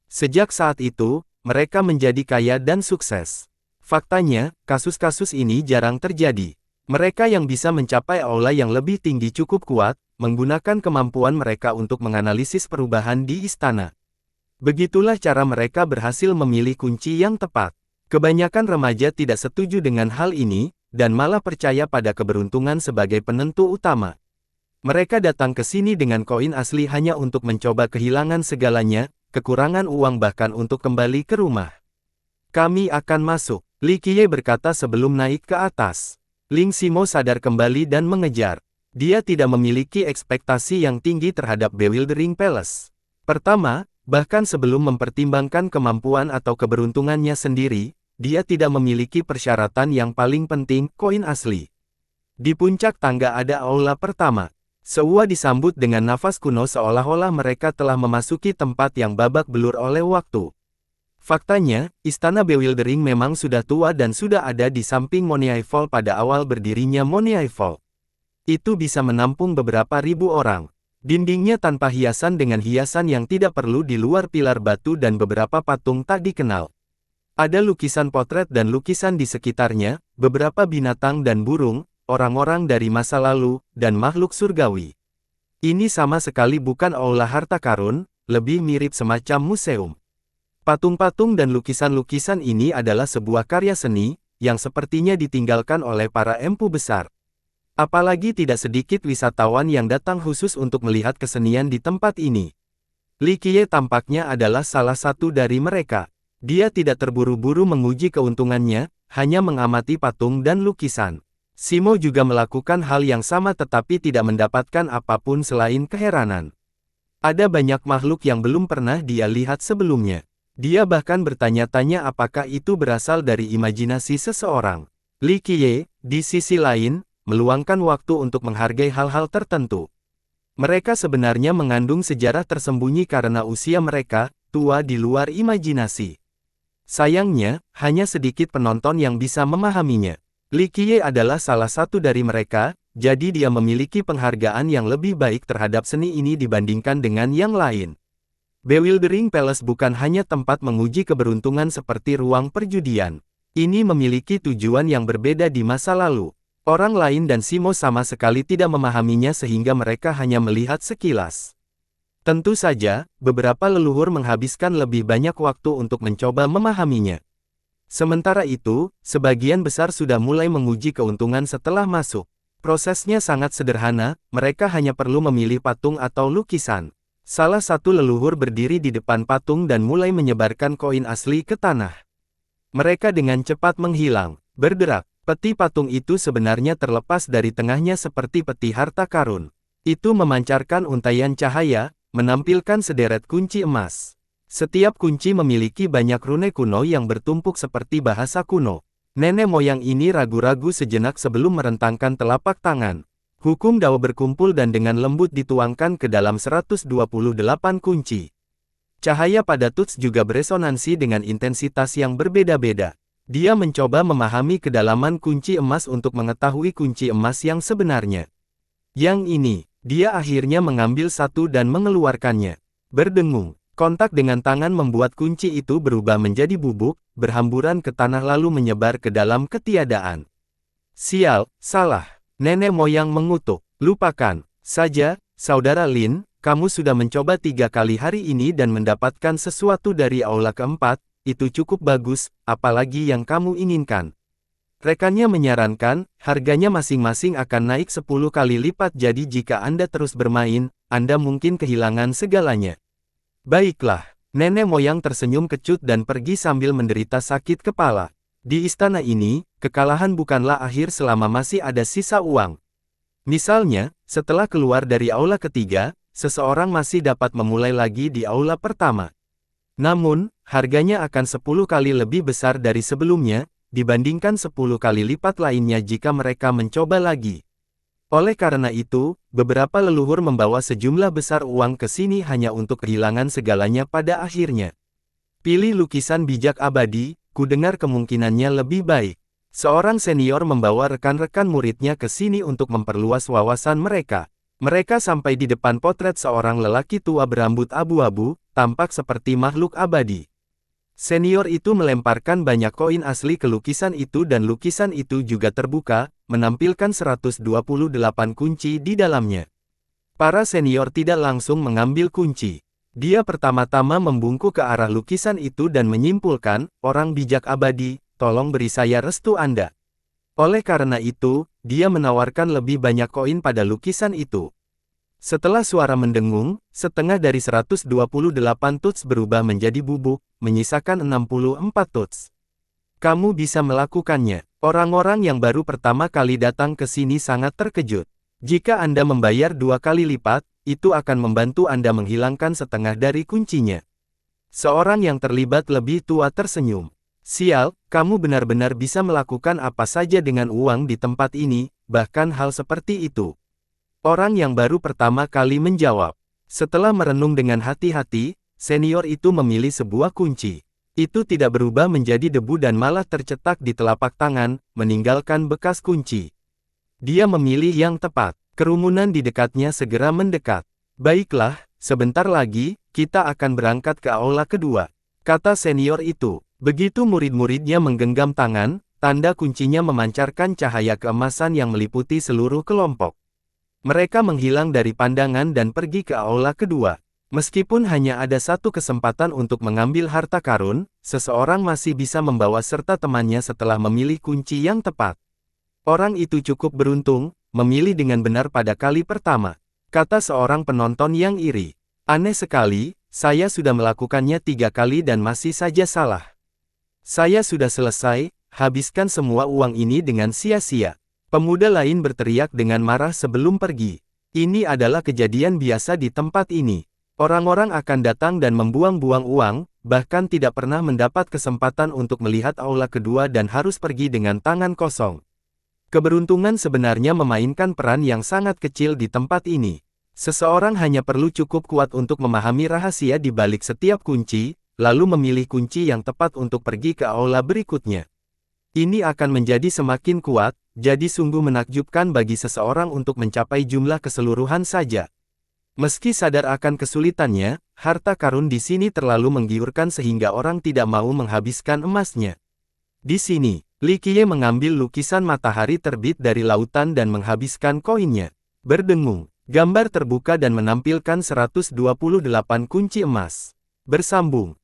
Sejak saat itu, mereka menjadi kaya dan sukses. Faktanya, kasus-kasus ini jarang terjadi. Mereka yang bisa mencapai aula yang lebih tinggi cukup kuat, menggunakan kemampuan mereka untuk menganalisis perubahan di istana. Begitulah cara mereka berhasil memilih kunci yang tepat. Kebanyakan remaja tidak setuju dengan hal ini, dan malah percaya pada keberuntungan sebagai penentu utama. Mereka datang ke sini dengan koin asli hanya untuk mencoba kehilangan segalanya, kekurangan uang bahkan untuk kembali ke rumah. Kami akan masuk, Li Qiye berkata sebelum naik ke atas. Ling Simo sadar kembali dan mengejar. Dia tidak memiliki ekspektasi yang tinggi terhadap Bewildering Palace. Pertama, bahkan sebelum mempertimbangkan kemampuan atau keberuntungannya sendiri, dia tidak memiliki persyaratan yang paling penting, koin asli. Di puncak tangga ada aula pertama. Semua disambut dengan nafas kuno seolah-olah mereka telah memasuki tempat yang babak belur oleh waktu. Faktanya, Istana Bewildering memang sudah tua dan sudah ada di samping Moniai Fall pada awal berdirinya Moniai Fall. Itu bisa menampung beberapa ribu orang. Dindingnya tanpa hiasan dengan hiasan yang tidak perlu di luar pilar batu dan beberapa patung tak dikenal. Ada lukisan potret dan lukisan di sekitarnya, beberapa binatang dan burung, orang-orang dari masa lalu, dan makhluk surgawi. Ini sama sekali bukan aula harta karun, lebih mirip semacam museum. Patung-patung dan lukisan-lukisan ini adalah sebuah karya seni, yang sepertinya ditinggalkan oleh para empu besar. Apalagi tidak sedikit wisatawan yang datang khusus untuk melihat kesenian di tempat ini. Li Qiye tampaknya adalah salah satu dari mereka. Dia tidak terburu-buru menguji keuntungannya, hanya mengamati patung dan lukisan. Simo juga melakukan hal yang sama tetapi tidak mendapatkan apapun selain keheranan. Ada banyak makhluk yang belum pernah dia lihat sebelumnya. Dia bahkan bertanya-tanya apakah itu berasal dari imajinasi seseorang. Li Qiye, di sisi lain, meluangkan waktu untuk menghargai hal-hal tertentu. Mereka sebenarnya mengandung sejarah tersembunyi karena usia mereka, tua di luar imajinasi. Sayangnya, hanya sedikit penonton yang bisa memahaminya. Li Qiye adalah salah satu dari mereka, jadi dia memiliki penghargaan yang lebih baik terhadap seni ini dibandingkan dengan yang lain. Bewildering Palace bukan hanya tempat menguji keberuntungan seperti ruang perjudian. Ini memiliki tujuan yang berbeda di masa lalu. Orang lain dan Simo sama sekali tidak memahaminya sehingga mereka hanya melihat sekilas. Tentu saja, beberapa leluhur menghabiskan lebih banyak waktu untuk mencoba memahaminya. Sementara itu, sebagian besar sudah mulai menguji keuntungan setelah masuk. Prosesnya sangat sederhana, mereka hanya perlu memilih patung atau lukisan. Salah satu leluhur berdiri di depan patung dan mulai menyebarkan koin asli ke tanah. Mereka dengan cepat menghilang, berderak. Peti patung itu sebenarnya terlepas dari tengahnya seperti peti harta karun. Itu memancarkan untaian cahaya, menampilkan sederet kunci emas. Setiap kunci memiliki banyak rune kuno yang bertumpuk seperti bahasa kuno. Nenek moyang ini ragu-ragu sejenak sebelum merentangkan telapak tangan. Hukum Dao berkumpul dan dengan lembut dituangkan ke dalam 128 kunci. Cahaya pada Tuts juga beresonansi dengan intensitas yang berbeda-beda. Dia mencoba memahami kedalaman kunci emas untuk mengetahui kunci emas yang sebenarnya. Yang ini, dia akhirnya mengambil satu dan mengeluarkannya. Berdengung. Kontak dengan tangan membuat kunci itu berubah menjadi bubuk, berhamburan ke tanah lalu menyebar ke dalam ketiadaan. Sial, salah. Nenek moyang mengutuk. Lupakan saja, Saudara Lin, kamu sudah mencoba 3 kali hari ini dan mendapatkan sesuatu dari aula keempat, itu cukup bagus, apalagi yang kamu inginkan. Rekannya menyarankan, harganya masing-masing akan naik 10 kali lipat jadi jika Anda terus bermain, Anda mungkin kehilangan segalanya. Baiklah, nenek moyang tersenyum kecut dan pergi sambil menderita sakit kepala. Di istana ini, kekalahan bukanlah akhir selama masih ada sisa uang. Misalnya, setelah keluar dari aula ketiga, seseorang masih dapat memulai lagi di aula pertama. Namun, harganya akan 10 kali lebih besar dari sebelumnya, dibandingkan 10 kali lipat lainnya jika mereka mencoba lagi. Oleh karena itu, beberapa leluhur membawa sejumlah besar uang ke sini hanya untuk kehilangan segalanya pada akhirnya. Pilih lukisan bijak abadi, kudengar kemungkinannya lebih baik. Seorang senior membawa rekan-rekan muridnya ke sini untuk memperluas wawasan mereka. Mereka sampai di depan potret seorang lelaki tua berambut abu-abu, tampak seperti makhluk abadi. Senior itu melemparkan banyak koin asli ke lukisan itu dan lukisan itu juga terbuka, menampilkan 128 kunci di dalamnya. Para senior tidak langsung mengambil kunci. Dia pertama-tama membungkuk ke arah lukisan itu dan menyimpulkan, orang bijak abadi, tolong beri saya restu Anda. Oleh karena itu, dia menawarkan lebih banyak koin pada lukisan itu. Setelah suara mendengung, setengah dari 128 tuts berubah menjadi bubuk, menyisakan 64 tuts. Kamu bisa melakukannya. Orang-orang yang baru pertama kali datang ke sini sangat terkejut. Jika Anda membayar 2 kali lipat, itu akan membantu Anda menghilangkan setengah dari kuncinya. Seorang yang terlibat lebih tua tersenyum. Sial, kamu benar-benar bisa melakukan apa saja dengan uang di tempat ini, bahkan hal seperti itu. Orang yang baru pertama kali menjawab. Setelah merenung dengan hati-hati, senior itu memilih sebuah kunci. Itu tidak berubah menjadi debu dan malah tercetak di telapak tangan, meninggalkan bekas kunci. Dia memilih yang tepat. Kerumunan di dekatnya segera mendekat. Baiklah, sebentar lagi, kita akan berangkat ke aula kedua, kata senior itu. Begitu murid-muridnya menggenggam tangan, tanda kuncinya memancarkan cahaya keemasan yang meliputi seluruh kelompok. Mereka menghilang dari pandangan dan pergi ke aula kedua. Meskipun hanya ada satu kesempatan untuk mengambil harta karun, seseorang masih bisa membawa serta temannya setelah memilih kunci yang tepat. Orang itu cukup beruntung, memilih dengan benar pada kali pertama, kata seorang penonton yang iri. Aneh sekali, saya sudah melakukannya 3 kali dan masih saja salah. Saya sudah selesai, habiskan semua uang ini dengan sia-sia. Pemuda lain berteriak dengan marah sebelum pergi. Ini adalah kejadian biasa di tempat ini. Orang-orang akan datang dan membuang-buang uang, bahkan tidak pernah mendapat kesempatan untuk melihat aula kedua dan harus pergi dengan tangan kosong. Keberuntungan sebenarnya memainkan peran yang sangat kecil di tempat ini. Seseorang hanya perlu cukup kuat untuk memahami rahasia di balik setiap kunci, lalu memilih kunci yang tepat untuk pergi ke aula berikutnya. Ini akan menjadi semakin kuat, jadi sungguh menakjubkan bagi seseorang untuk mencapai jumlah keseluruhan saja. Meski sadar akan kesulitannya, harta karun di sini terlalu menggiurkan sehingga orang tidak mau menghabiskan emasnya. Di sini, Li Qiye mengambil lukisan matahari terbit dari lautan dan menghabiskan koinnya. Berdengung, gambar terbuka dan menampilkan 128 kunci emas. Bersambung.